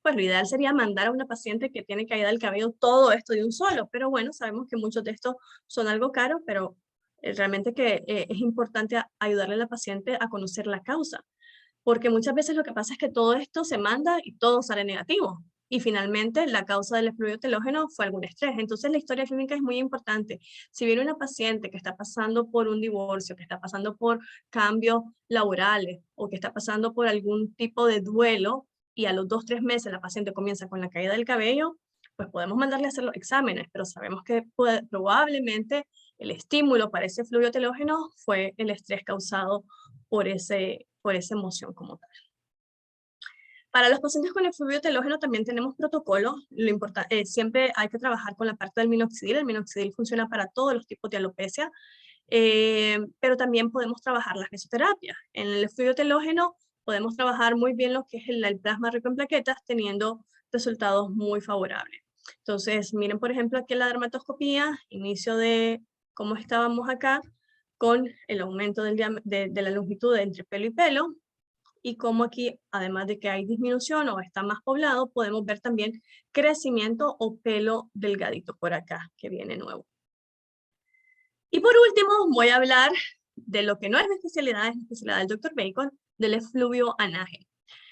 Pues lo ideal sería mandar a una paciente que tiene caída del cabello todo esto de un solo, pero bueno, sabemos que muchos de estos son algo caros, pero realmente que es importante ayudarle a la paciente a conocer la causa, porque muchas veces lo que pasa es que todo esto se manda y todo sale negativo, y finalmente la causa del efluvio telógeno fue algún estrés. Entonces la historia clínica es muy importante. Si viene una paciente que está pasando por un divorcio, que está pasando por cambios laborales o que está pasando por algún tipo de duelo, y a los 2-3 meses la paciente comienza con la caída del cabello, pues podemos mandarle a hacer los exámenes, pero sabemos que probablemente el estímulo para ese efluvio telógeno fue el estrés causado por esa emoción como tal. Para los pacientes con efluvio telógeno también tenemos protocolos. Siempre hay que trabajar con la parte del minoxidil. El minoxidil funciona para todos los tipos de alopecia, pero también podemos trabajar las mesoterapias. En el efluvio telógeno podemos trabajar muy bien lo que es el plasma rico en plaquetas, teniendo resultados muy favorables. Entonces, miren por ejemplo aquí la dermatoscopía, inicio de cómo estábamos acá, con el aumento de la longitud entre pelo y pelo, y como aquí, además de que hay disminución o está más poblado, podemos ver también crecimiento o pelo delgadito por acá, que viene nuevo. Y por último, voy a hablar de lo que no es mi especialidad, es la especialidad del Dr. Bacon, del efluvio anágeno.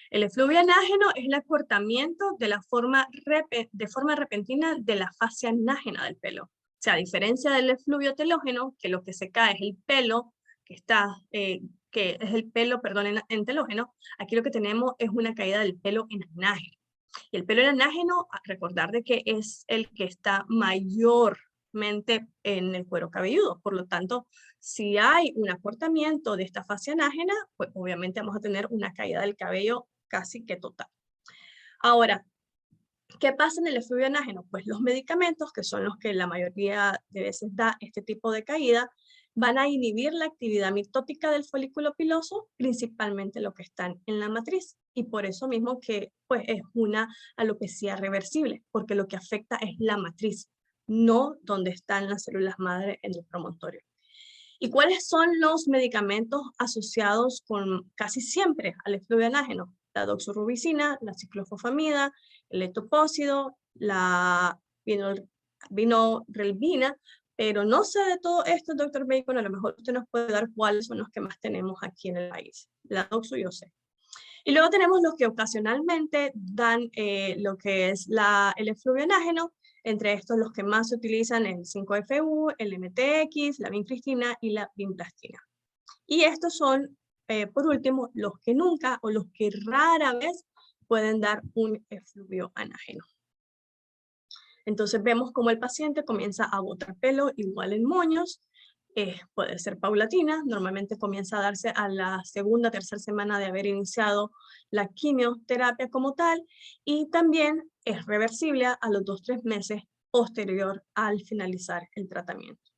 El efluvio anágeno es el acortamiento de forma repentina de la fascia anágena del pelo. O sea, a diferencia del efluvio telógeno, que lo que se cae es el pelo en telógeno, aquí lo que tenemos es una caída del pelo en anágeno. Y el pelo en anágeno, recordar de que es el que está mayormente en el cuero cabelludo. Por lo tanto, si hay un acortamiento de esta fascia anágena, pues obviamente vamos a tener una caída del cabello casi que total. Ahora, ¿qué pasa en el efluvio anágeno? Pues los medicamentos, que son los que la mayoría de veces da este tipo de caída, van a inhibir la actividad mitótica del folículo piloso, principalmente lo que están en la matriz. Y por eso mismo que pues, es una alopecia reversible, porque lo que afecta es la matriz, no donde están las células madre en el promontorio. ¿Y cuáles son los medicamentos asociados con casi siempre al efluvio anágeno? La doxorubicina, la ciclofosfamida, el etoposído, la vinorelbina, pero no sé de todo esto, Dr. Bacon, a lo mejor usted nos puede dar cuáles son los que más tenemos aquí en el país. La doxo yo sé. Y luego tenemos los que ocasionalmente dan lo que es el efluvio anágeno. Entre estos los que más se utilizan el 5-FU, el MTX, la vincristina y la vinplastina. Y estos son, por último, los que nunca o los que rara vez pueden dar un efluvio anágeno. Entonces vemos cómo el paciente comienza a botar pelo igual en moños, puede ser paulatina, normalmente comienza a darse a la segunda, tercera semana de haber iniciado la quimioterapia como tal, y también es reversible a los 2-3 meses posterior al finalizar el tratamiento.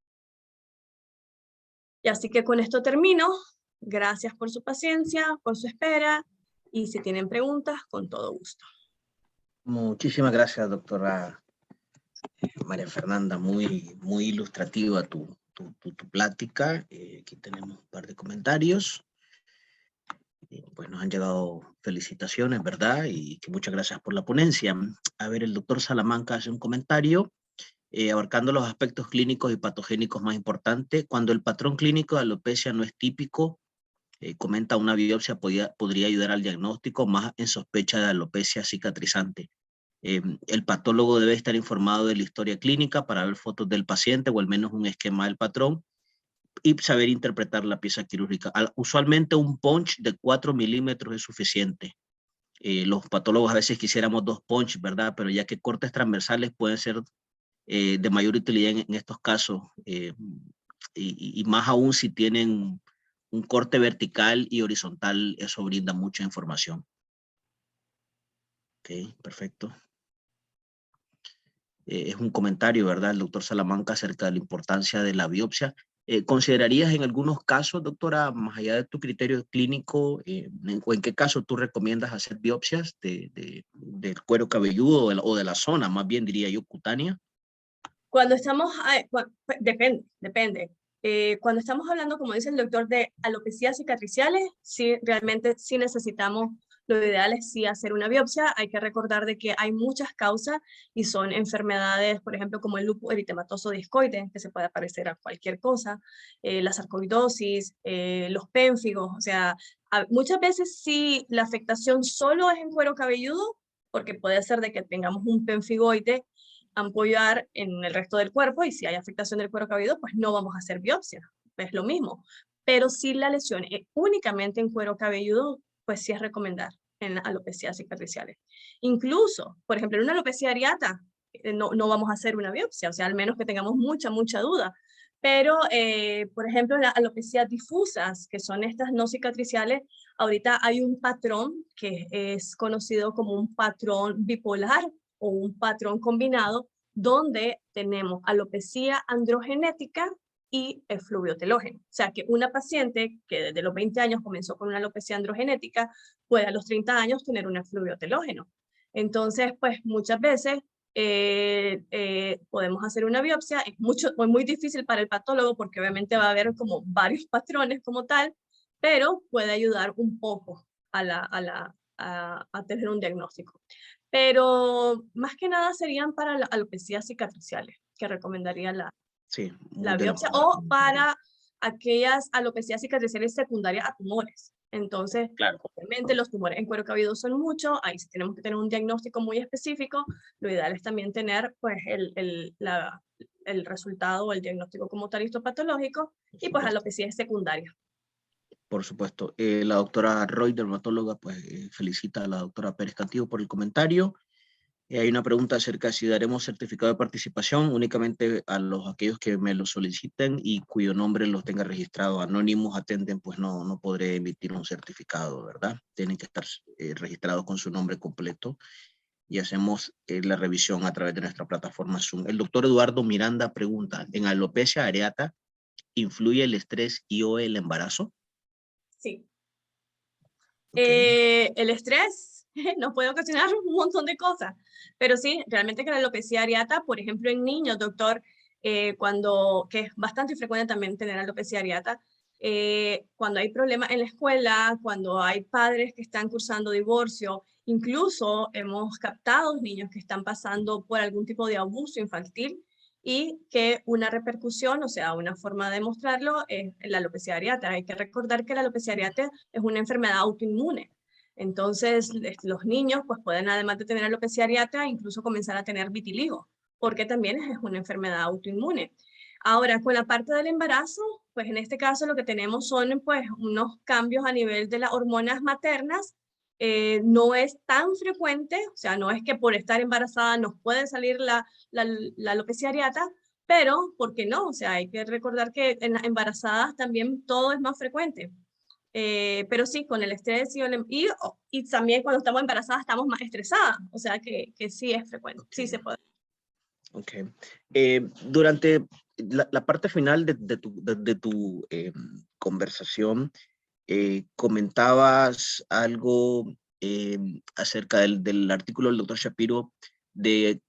Y así que con esto termino. Gracias por su paciencia, por su espera, y si tienen preguntas, con todo gusto. Muchísimas gracias, doctora María Fernanda, muy ilustrativa tu plática. Aquí tenemos un par de comentarios. Pues nos han llegado felicitaciones, ¿verdad? Y que muchas gracias por la ponencia. A ver, el doctor Salamanca hace un comentario. Abarcando los aspectos clínicos y patogénicos más importantes. Cuando el patrón clínico de alopecia no es típico, comenta, una biopsia podría ayudar al diagnóstico, más en sospecha de alopecia cicatrizante. El patólogo debe estar informado de la historia clínica para ver fotos del paciente o al menos un esquema del patrón y saber interpretar la pieza quirúrgica. Usualmente un punch de 4 milímetros es suficiente. Los patólogos a veces quisiéramos 2 punch, ¿verdad? Pero ya que cortes transversales pueden ser de mayor utilidad en estos casos, y más aún si tienen un corte vertical y horizontal, eso brinda mucha información. Ok, perfecto. Es un comentario, ¿verdad? El doctor Salamanca acerca de la importancia de la biopsia. ¿Considerarías en algunos casos, doctora, más allá de tu criterio clínico, o en qué caso tú recomiendas hacer biopsias del cuero cabelludo o de la zona, más bien diría yo, cutánea? Cuando estamos, depende. Cuando estamos hablando, como dice el doctor, de alopecias cicatriciales, sí, realmente sí necesitamos, lo ideal es sí hacer una biopsia. Hay que recordar de que hay muchas causas y son enfermedades, por ejemplo, como el lupus eritematoso discoide, que se puede parecer a cualquier cosa, la sarcoidosis, los pénfigos, o sea, muchas veces sí la afectación solo es en cuero cabelludo, porque puede ser de que tengamos un pénfigoide ampollar en el resto del cuerpo, y si hay afectación del cuero cabelludo, pues no vamos a hacer biopsia, es lo mismo. Pero si la lesión es únicamente en cuero cabelludo, pues sí es recomendar en alopecias cicatriciales. Incluso, por ejemplo, en una alopecia areata, no vamos a hacer una biopsia, o sea, al menos que tengamos mucha duda. Pero, por ejemplo, las alopecias difusas, que son estas no cicatriciales, ahorita hay un patrón que es conocido como un patrón bipolar o un patrón combinado, donde tenemos alopecia androgenética y efluvio telógeno. O sea, que una paciente que desde los 20 años comenzó con una alopecia androgenética puede a los 30 años tener un efluvio telógeno. Entonces, pues muchas veces podemos hacer una biopsia. Es muy difícil para el patólogo porque obviamente va a haber como varios patrones como tal, pero puede ayudar un poco a tener un diagnóstico. Pero más que nada serían para las alopecias cicatriciales, que recomendaría Sí, la de los biopsia, o para aquellas alopecias cicatriciales secundarias a tumores. Entonces, claro. obviamente los tumores en cuero cabelludo son muchos, ahí sí tenemos que tener un diagnóstico muy específico. Lo ideal es también tener pues el resultado o el diagnóstico como tal histopatológico, y pues alopecia secundaria. Por supuesto. La doctora Roy, dermatóloga, pues felicita a la doctora Pérez Cantillo por el comentario. Hay una pregunta acerca de si daremos certificado de participación únicamente a aquellos que me lo soliciten y cuyo nombre los tenga registrado. Anónimos atenden, pues no podré emitir un certificado, ¿verdad? Tienen que estar registrados con su nombre completo y hacemos la revisión a través de nuestra plataforma Zoom. El doctor Eduardo Miranda pregunta, ¿en alopecia areata influye el estrés y o el embarazo? Sí. Okay. El estrés nos puede ocasionar un montón de cosas, pero sí, realmente que la alopecia areata, por ejemplo, en niños, doctor, que es bastante frecuente también tener alopecia areata, cuando hay problemas en la escuela, cuando hay padres que están cursando divorcio, incluso hemos captado niños que están pasando por algún tipo de abuso infantil, y que una repercusión, o sea, una forma de demostrarlo es la alopecia areata. Hay que recordar que la alopecia areata es una enfermedad autoinmune. Entonces, los niños pues pueden, además de tener alopecia areata, incluso comenzar a tener vitiligo, porque también es una enfermedad autoinmune. Ahora, con la parte del embarazo, pues en este caso lo que tenemos son pues unos cambios a nivel de las hormonas maternas. No es tan frecuente, o sea, no es que por estar embarazada nos puede salir la alopecia areata, pero ¿por qué no? O sea, hay que recordar que en las embarazadas también todo es más frecuente. Pero sí, con el estrés y también cuando estamos embarazadas estamos más estresadas, o sea que sí es frecuente, Okay. sí se puede. Ok. Durante la parte final de tu conversación, comentabas algo acerca del artículo del doctor Shapiro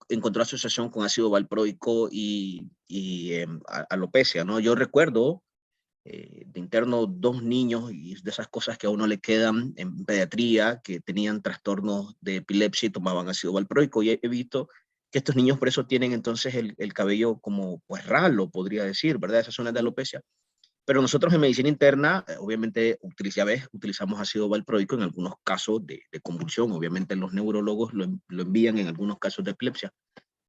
encontró asociación con ácido valproico y alopecia, ¿no? Yo recuerdo de interno 2 niños, y de esas cosas que a uno le quedan en pediatría, que tenían trastornos de epilepsia y tomaban ácido valproico, y he visto que estos niños por eso tienen entonces el cabello como pues ralo, podría decir, ¿verdad? Esas zonas de alopecia. Pero nosotros en medicina interna, obviamente, utilizamos ácido valproico en algunos casos de convulsión. Obviamente los neurólogos lo envían en algunos casos de epilepsia.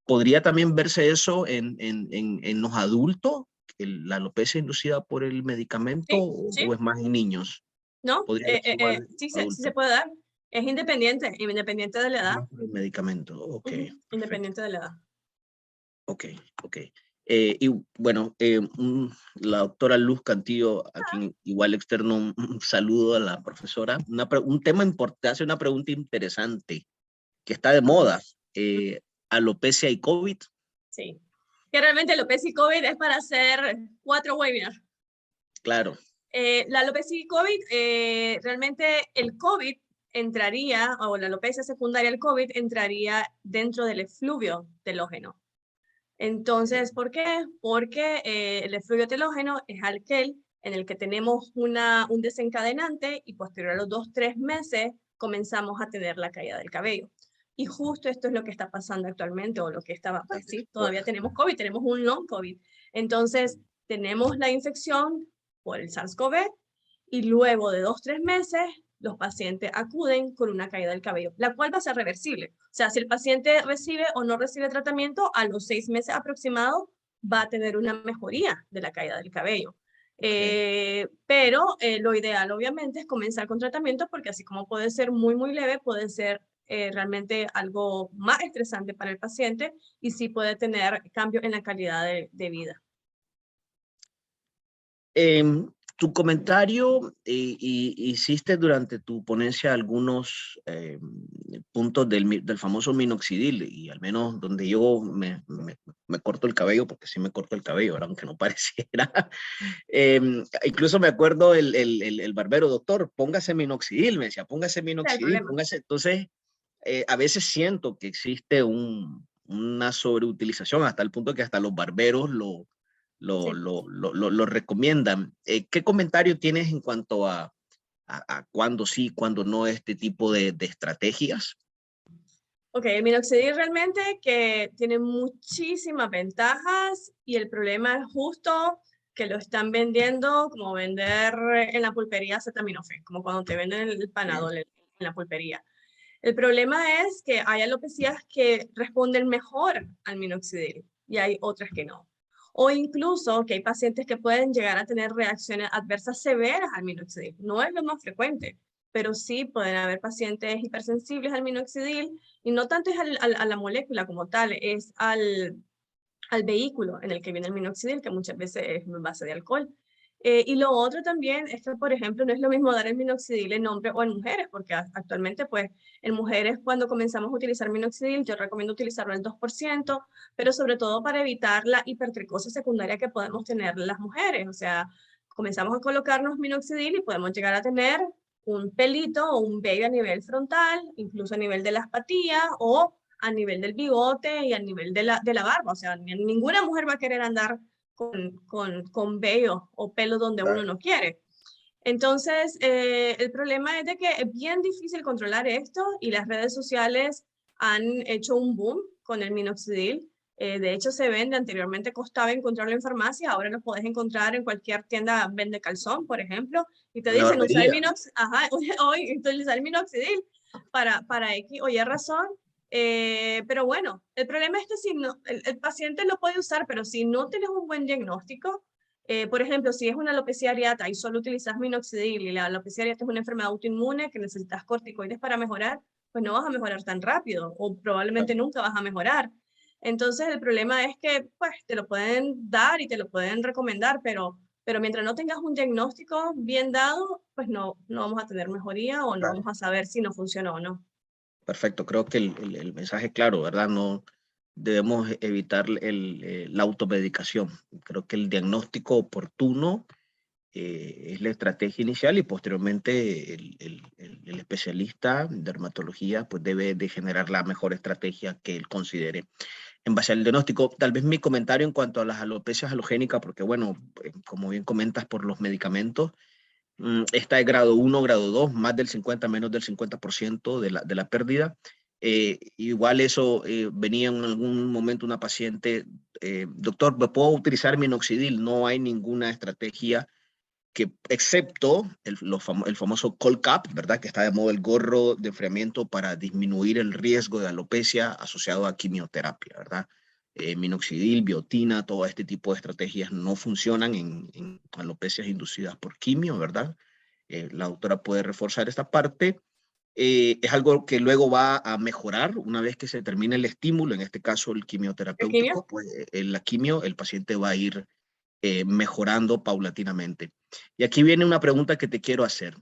¿Podría también verse eso en los adultos, la alopecia inducida por el medicamento, Sí, sí. o es más en niños? ¿No? ¿Podría verse igual Sí, sí adulto? se puede dar. Es independiente de la Es edad. más por el medicamento. Ok, perfecto. Independiente de la edad. Ok, ok. Y bueno, la doctora Luz Cantillo, a quien igual externo un saludo a la profesora. Un tema importante, hace una pregunta interesante, que está de moda. Alopecia y COVID. Sí. Que realmente alopecia y COVID es para hacer 4 webinars. Claro. La alopecia y COVID, realmente el COVID entraría, o la alopecia secundaria al COVID entraría dentro del efluvio telógeno. Entonces, ¿por qué? Porque el efluvio telógeno es aquel en el que tenemos un desencadenante y posterior a los 2-3 meses comenzamos a tener la caída del cabello. Y justo esto es lo que está pasando actualmente, o lo que estaba, pues sí, todavía tenemos COVID, tenemos un long COVID. Entonces, tenemos la infección por el SARS-CoV y luego de 2-3 meses los pacientes acuden con una caída del cabello, la cual va a ser reversible. O sea, si el paciente recibe o no recibe tratamiento, a los 6 meses aproximados va a tener una mejoría de la caída del cabello. Pero lo ideal, obviamente, es comenzar con tratamiento, porque así como puede ser muy, muy leve, puede ser realmente algo más estresante para el paciente y sí puede tener cambios en la calidad de vida. Tu comentario, hiciste durante tu ponencia algunos puntos del famoso minoxidil, y al menos donde yo me corto el cabello, porque sí me corto el cabello, ¿verdad? Aunque no pareciera. Incluso me acuerdo el barbero: doctor, póngase minoxidil, me decía, póngase minoxidil, póngase. Entonces, a veces siento que existe una sobreutilización, hasta el punto que hasta los barberos lo recomiendan. ¿Qué comentario tienes en cuanto a cuándo sí, cuándo no este tipo de estrategias? Ok, el minoxidil realmente que tiene muchísimas ventajas, y el problema es justo que lo están vendiendo como vender en la pulpería acetaminofén, como cuando te venden el Panadol en la pulpería. El problema es que hay alopecias que responden mejor al minoxidil y hay otras que no. O incluso que hay pacientes que pueden llegar a tener reacciones adversas severas al minoxidil. No es lo más frecuente, pero sí pueden haber pacientes hipersensibles al minoxidil, y no tanto es a la molécula como tal, es al vehículo en el que viene el minoxidil, que muchas veces es en base de alcohol. Y lo otro también es que, por ejemplo, no es lo mismo dar el minoxidil en hombres o en mujeres, porque actualmente, pues, en mujeres, cuando comenzamos a utilizar minoxidil, yo recomiendo utilizarlo al 2%, pero sobre todo para evitar la hipertricosis secundaria que podemos tener las mujeres. O sea, comenzamos a colocarnos minoxidil y podemos llegar a tener un pelito o un vello a nivel frontal, incluso a nivel de las patillas o a nivel del bigote y a nivel de la barba. O sea, ninguna mujer va a querer andar con vello o pelo donde uno no quiere. Entonces, el problema es de que es bien difícil controlar esto, y las redes sociales han hecho un boom con el minoxidil. De hecho, se vende, anteriormente costaba encontrarlo en farmacia, ahora lo puedes encontrar en cualquier tienda vende calzón, por ejemplo, y te dicen usar el minoxidil, hoy utilizar el minoxidil para X o Y razón. Pero bueno, el problema es que si no, el paciente lo puede usar, pero si no tienes un buen diagnóstico, por ejemplo, si es una alopecia areata y solo utilizas minoxidil, y la alopecia areata es una enfermedad autoinmune que necesitas corticoides para mejorar, pues no vas a mejorar tan rápido, o probablemente nunca vas a mejorar. Entonces, el problema es que pues te lo pueden dar y te lo pueden recomendar, pero mientras no tengas un diagnóstico bien dado, pues no vamos a tener mejoría, o no vamos a saber si no funciona o no. Perfecto, creo que el mensaje es claro, ¿verdad? No debemos evitar la automedicación. Creo que el diagnóstico oportuno es la estrategia inicial, y posteriormente el especialista en dermatología pues debe de generar la mejor estrategia que él considere en base al diagnóstico. Tal vez mi comentario en cuanto a las alopecias halogénicas, porque bueno, como bien comentas por los medicamentos, esta es grado 1, grado 2, más del 50, menos del 50% de la pérdida. Igual eso venía en algún momento una paciente, doctor, ¿me puedo utilizar minoxidil? No hay ninguna estrategia que, excepto el famoso cold cap, ¿verdad? Que está de moda, el gorro de enfriamiento para disminuir el riesgo de alopecia asociado a quimioterapia, ¿verdad? Minoxidil, biotina, todo este tipo de estrategias no funcionan en alopecias inducidas por quimio, ¿verdad? La doctora puede reforzar esta parte. Es algo que luego va a mejorar una vez que se termine el estímulo, en este caso el ¿El quimio? quimioterapéutico, pues en la quimio el paciente va a ir mejorando paulatinamente. Y aquí viene una pregunta que te quiero hacer,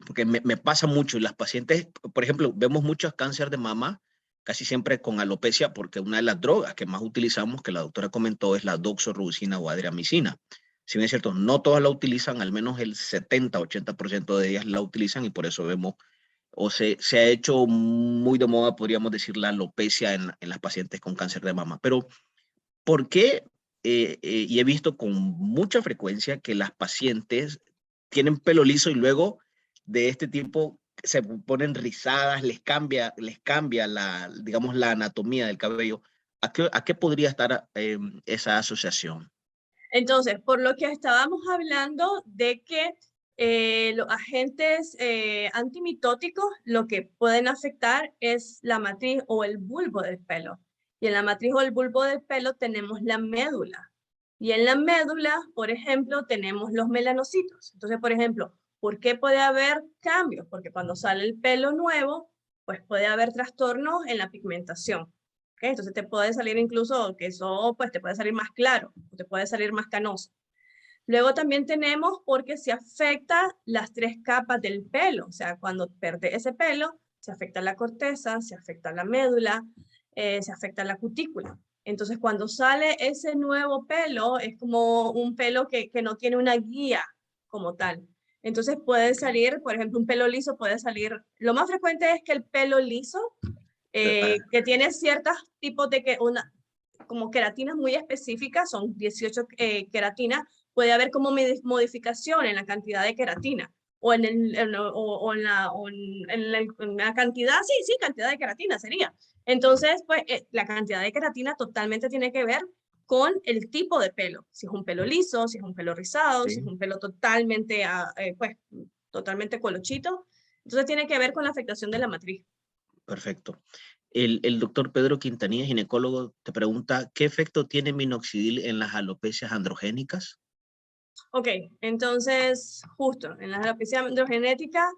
porque me pasa mucho. Las pacientes, por ejemplo, vemos muchos cáncer de mama, casi siempre con alopecia, porque una de las drogas que más utilizamos, que la doctora comentó, es la doxorubicina o adriamicina. Si bien es cierto, no todas la utilizan, al menos el 70-80% de ellas la utilizan y por eso vemos, o se ha hecho muy de moda, podríamos decir, la alopecia en las pacientes con cáncer de mama. Pero ¿por qué? Y he visto con mucha frecuencia que las pacientes tienen pelo liso y luego de este tipo se ponen rizadas, les cambia la, digamos, la anatomía del cabello. A qué podría estar esa asociación? Entonces, por lo que estábamos hablando de que los agentes antimitóticos lo que pueden afectar es la matriz o el bulbo del pelo. Y en la matriz o el bulbo del pelo tenemos la médula. Y en la médula, por ejemplo, tenemos los melanocitos. Entonces, por ejemplo, ¿por qué puede haber cambios? Porque cuando sale el pelo nuevo, pues puede haber trastornos en la pigmentación. ¿Okay? Entonces te puede salir incluso que eso pues te puede salir más claro, te puede salir más canoso. Luego también tenemos porque se afecta las 3 capas del pelo, o sea, cuando pierde ese pelo, se afecta la corteza, se afecta la médula, se afecta la cutícula. Entonces, cuando sale ese nuevo pelo, es como un pelo que no tiene una guía como tal. Entonces puede salir, por ejemplo, un pelo liso puede salir, lo más frecuente es que el pelo liso que tiene ciertos tipos de como queratinas muy específicas, son 18 queratinas, puede haber como modificación en la cantidad de queratina o en la cantidad, sí, cantidad de queratina sería. Entonces, pues la cantidad de queratina totalmente tiene que ver con el tipo de pelo, si es un pelo liso, si es un pelo rizado, Sí, si es un pelo totalmente, pues, totalmente colochito. Entonces tiene que ver con la afectación de la matriz. perfecto. El doctor Pedro Quintanilla, ginecólogo, te pregunta, ¿qué efecto tiene minoxidil en las alopecias androgénicas? Ok, entonces justo en la alopecia androgenética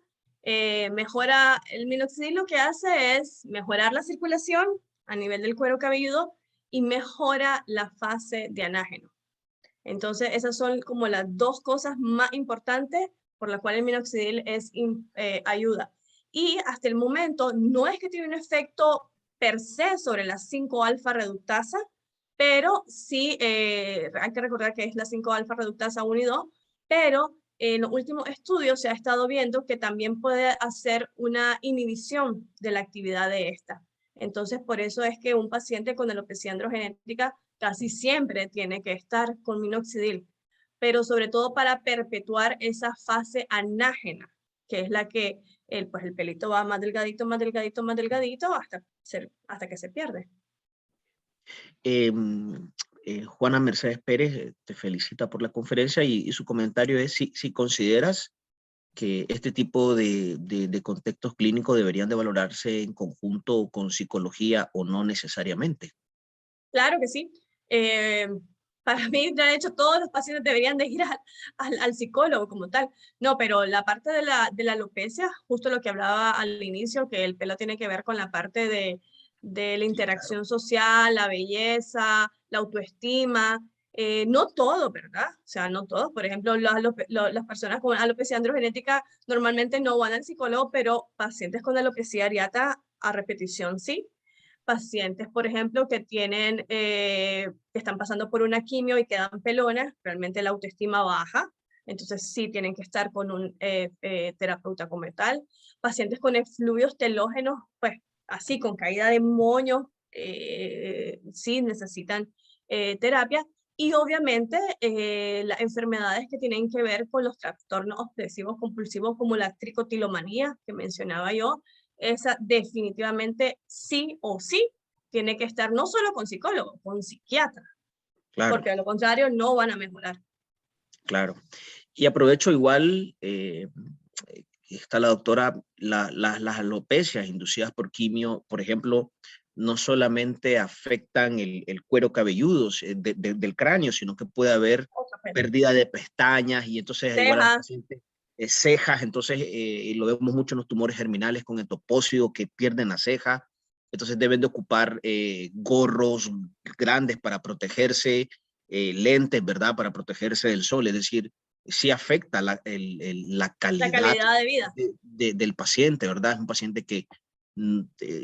mejora el minoxidil, lo que hace es mejorar la circulación a nivel del cuero cabelludo y mejora la fase de anágeno. Entonces esas son como las 2 cosas más importantes por las cuales el minoxidil ayuda. Y hasta el momento no es que tiene un efecto per se sobre la 5-alfa reductasa, pero sí hay que recordar que es la 5-alfa reductasa 1 y 2, pero en los últimos estudios se ha estado viendo que también puede hacer una inhibición de la actividad de esta. Entonces, por eso es que un paciente con alopecia androgenética casi siempre tiene que estar con minoxidil, pero sobre todo para perpetuar esa fase anágena, que es la que pues el pelito va más delgadito, más delgadito, más delgadito hasta que se pierde. Juana Mercedes Pérez te felicita por la conferencia y su comentario es si consideras que este tipo de contextos clínicos deberían de valorarse en conjunto con psicología o no necesariamente. Claro que sí. Para mí, de hecho, todos los pacientes deberían de ir al psicólogo como tal. No, pero la parte de la alopecia, justo lo que hablaba al inicio, que el pelo tiene que ver con la parte de la Sí, claro. interacción social, la belleza, la autoestima. No todo, ¿verdad? O sea, no todo. Por ejemplo, las personas con alopecia androgenética normalmente no van al psicólogo, pero pacientes con alopecia areata a repetición sí. Pacientes, por ejemplo, que tienen, que están pasando por una quimio y quedan pelonas, realmente la autoestima baja, entonces sí tienen que estar con un terapeuta como tal. Pacientes con efluvios telógenos, pues así, con caída de moños, sí necesitan terapia. Y obviamente las enfermedades que tienen que ver con los trastornos obsesivos compulsivos como la tricotilomanía que mencionaba yo, esa definitivamente sí o sí tiene que estar no solo con psicólogo, con psiquiatra, Claro, porque de lo contrario no van a mejorar. claro. Y aprovecho igual, está la doctora, las alopecias inducidas por quimio, por ejemplo, no solamente afectan el cuero cabelludo del cráneo, sino que puede haber pérdida de pestañas y entonces igual a los Cejas. pacientes cejas, entonces lo vemos mucho en los tumores germinales con etopósido que pierden la ceja, entonces deben de ocupar gorros grandes para protegerse, lentes, ¿verdad? Para protegerse del sol, es decir, sí afecta la La calidad calidad de vida. del paciente, ¿verdad? Es un paciente que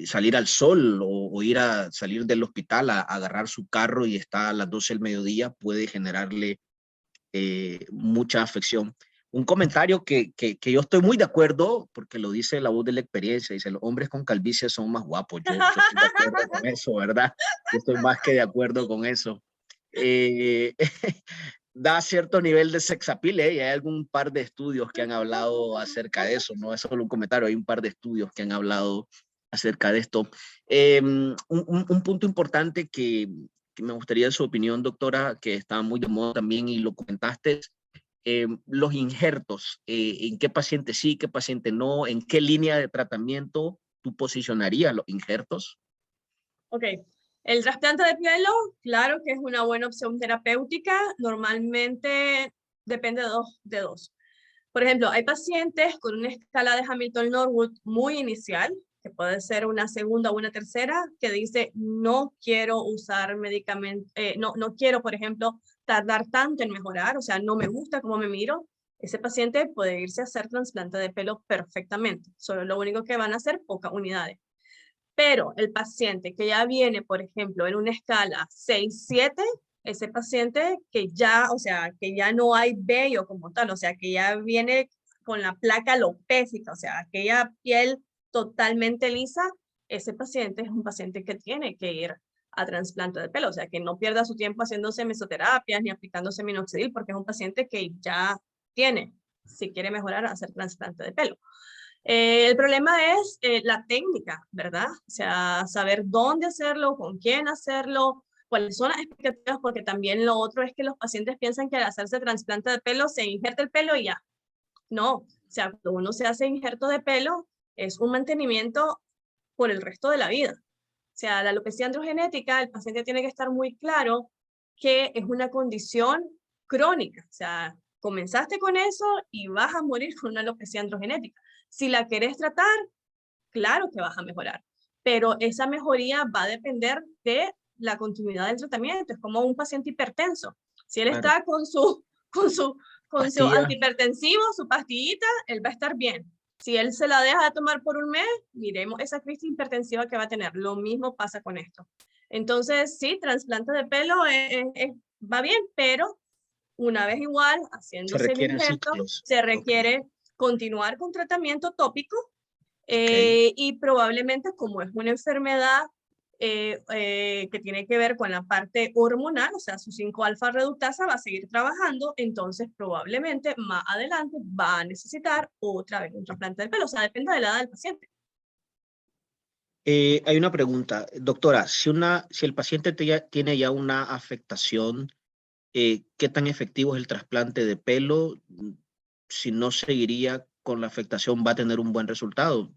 salir al sol o ir a salir del hospital a agarrar su carro y está a las 12 del mediodía puede generarle mucha afección. Un comentario que yo estoy muy de acuerdo, porque lo dice la voz de la experiencia, dice, los hombres con calvicie son más guapos. Yo estoy de acuerdo con eso, ¿verdad? Yo estoy más que de acuerdo con eso. Eh, da cierto nivel de sex appeal, ¿eh? Y hay algún par de estudios que han hablado acerca de eso, no es solo un comentario, hay un par de estudios que han hablado acerca de esto. Un punto importante que me gustaría su opinión, doctora, que está muy de moda también y lo comentaste, los injertos, en qué paciente sí, qué paciente no, en qué línea de tratamiento tú posicionarías los injertos. Ok, el trasplante de pelo, claro que es una buena opción terapéutica, normalmente depende de dos. Por ejemplo, hay pacientes con una escala de Hamilton-Norwood muy inicial, que puede ser una segunda o una tercera, que dice, no quiero usar medicamentos, no quiero, por ejemplo, tardar tanto en mejorar, o sea, no me gusta cómo me miro. Ese paciente puede irse a hacer trasplante de pelo perfectamente, solo lo único que van a hacer pocas unidades. Pero el paciente que ya viene, por ejemplo, en una escala 6-7, ese paciente que ya, o sea, que ya no hay vello como tal, o sea, que ya viene con la placa alopécica, o sea, aquella piel totalmente lisa, ese paciente es un paciente que tiene que ir a trasplante de pelo, o sea, que no pierda su tiempo haciéndose mesoterapias ni aplicándose minoxidil, porque es un paciente que ya tiene, si quiere mejorar, hacer trasplante de pelo. El problema es la técnica, ¿verdad? O sea, saber dónde hacerlo, con quién hacerlo, cuáles son las expectativas, porque también lo otro es que los pacientes piensan que al hacerse trasplante de pelo se injerta el pelo y ya. No, o sea, cuando uno se hace injerto de pelo es un mantenimiento por el resto de la vida. O sea, la alopecia androgenética, el paciente tiene que estar muy claro que es una condición crónica. O sea, comenzaste con eso y vas a morir con una alopecia androgenética. Si la querés tratar, claro que vas a mejorar, pero esa mejoría va a depender de la continuidad del tratamiento. Es como un paciente hipertenso. Si él Claro, está con su, con su pastilla. antihipertensivo, su pastillita, él va a estar bien. Si él se la deja de tomar por un mes, miremos esa crisis hipertensiva que va a tener. Lo mismo pasa con esto. Entonces, sí, trasplante de pelo va bien, pero una vez igual, Se haciéndose el requieren injerto, ciclos. se Ok, requiere continuar con tratamiento tópico ok. y probablemente como es una enfermedad que tiene que ver con la parte hormonal, o sea, su 5-alfa reductasa va a seguir trabajando, entonces probablemente más adelante va a necesitar otra vez un trasplante de pelo, o sea, depende de la edad del paciente. Hay una pregunta, doctora, si el paciente tiene ya una afectación, ¿qué tan efectivo es el trasplante de pelo? Si no seguiría con la afectación, va a tener un buen resultado.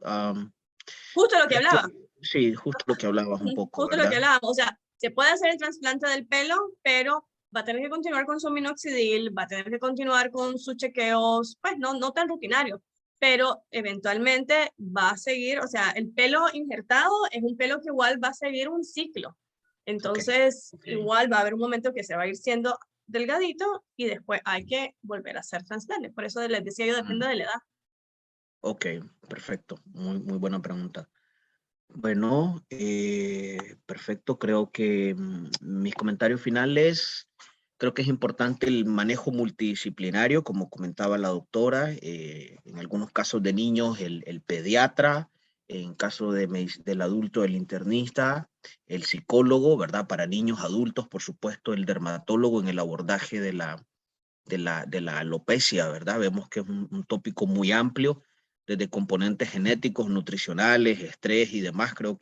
Justo lo que ¿Crees que hablaba. sí, justo lo que hablabas un poco, Justo lo que ¿verdad? hablábamos, o sea, se puede hacer el trasplante del pelo, pero va a tener que continuar con su minoxidil, va a tener que continuar con sus chequeos, pues no tan rutinarios, pero eventualmente va a seguir, o sea, el pelo injertado es un pelo que igual va a seguir un ciclo. Ok, Entonces, ok. igual va a haber un momento que se va a ir siendo delgadito y después hay que volver a hacer trasplante. Por eso les decía yo, depende Mm, de la edad. ok, perfecto. Muy buena pregunta. Bueno, perfecto. Creo que mis comentarios finales. Creo que es importante el manejo multidisciplinario, como comentaba la doctora, en algunos casos de niños, el pediatra, en caso del adulto, el internista, el psicólogo, ¿verdad? Para niños, adultos, por supuesto, el dermatólogo en el abordaje de la alopecia, ¿verdad? Vemos que es un tópico muy amplio, desde componentes genéticos, nutricionales, estrés y demás. Creo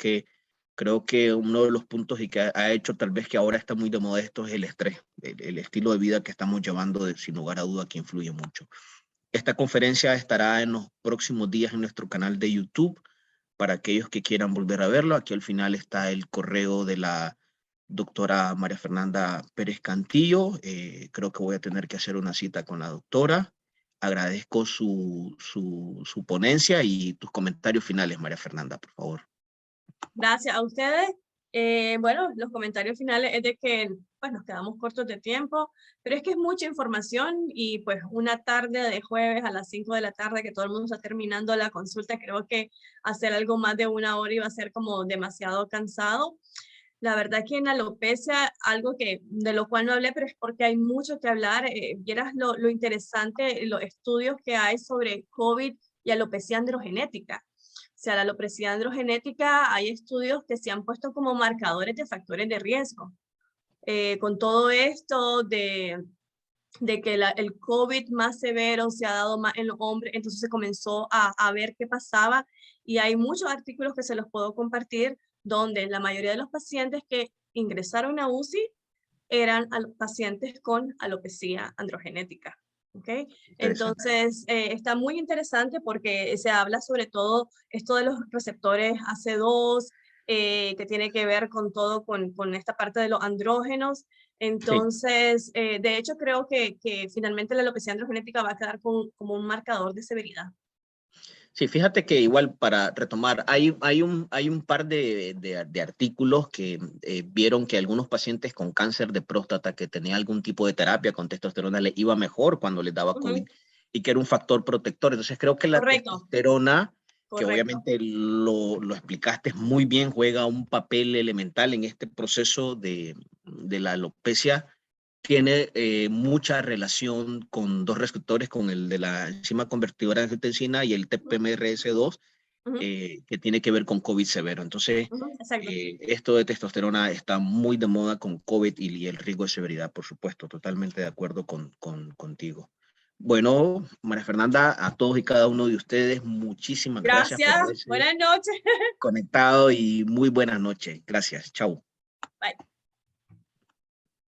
que uno de los puntos y que ha hecho tal vez que ahora está muy de moda esto es el estrés, el estilo de vida que estamos llevando, sin lugar a duda, que influye mucho. Esta conferencia estará en los próximos días en nuestro canal de YouTube para aquellos que quieran volver a verlo. Aquí al final está el correo de la doctora María Fernanda Pérez Cantillo. Creo que voy a tener que hacer una cita con la doctora. Agradezco su ponencia y tus comentarios finales, María Fernanda, por favor. Gracias a ustedes. Bueno, los comentarios finales es de que pues, nos quedamos cortos de tiempo, pero es que es mucha información y pues una tarde de jueves a las 5 de la tarde que todo el mundo está terminando la consulta, creo que hacer algo más de una hora iba a ser como demasiado cansado. La verdad que en alopecia, algo que de lo cual no hablé, pero es porque hay mucho que hablar. Vieras lo interesante, los estudios que hay sobre COVID y alopecia androgenética. O sea, la alopecia androgenética, hay estudios que se han puesto como marcadores de factores de riesgo. Con todo esto de que el COVID más severo se ha dado más en los hombres, entonces se comenzó a ver qué pasaba y hay muchos artículos que se los puedo compartir donde la mayoría de los pacientes que ingresaron a UCI eran pacientes con alopecia androgenética. ¿Okay? Entonces, está muy interesante porque se habla sobre todo esto de los receptores AC2, que tiene que ver con todo, con esta parte de los andrógenos. Entonces, sí. De hecho, creo que finalmente la alopecia androgenética va a quedar como un marcador de severidad. Sí, fíjate que igual para retomar, hay un par de artículos que vieron que algunos pacientes con cáncer de próstata que tenían algún tipo de terapia con testosterona les iba mejor cuando les daba COVID y que era un factor protector. Entonces creo que la testosterona, que obviamente lo explicaste muy bien, juega un papel elemental en este proceso de la alopecia. Tiene mucha relación con dos receptores, con el de la enzima convertidora de angiotensina y el TPMRS2, que tiene que ver con COVID severo. Entonces, esto de testosterona está muy de moda con COVID y el riesgo de severidad, por supuesto, totalmente de acuerdo contigo. Bueno, María Fernanda, a todos y cada uno de ustedes, muchísimas gracias por haberse buenas noches. conectado y muy buenas noches. Gracias, chao. Bye.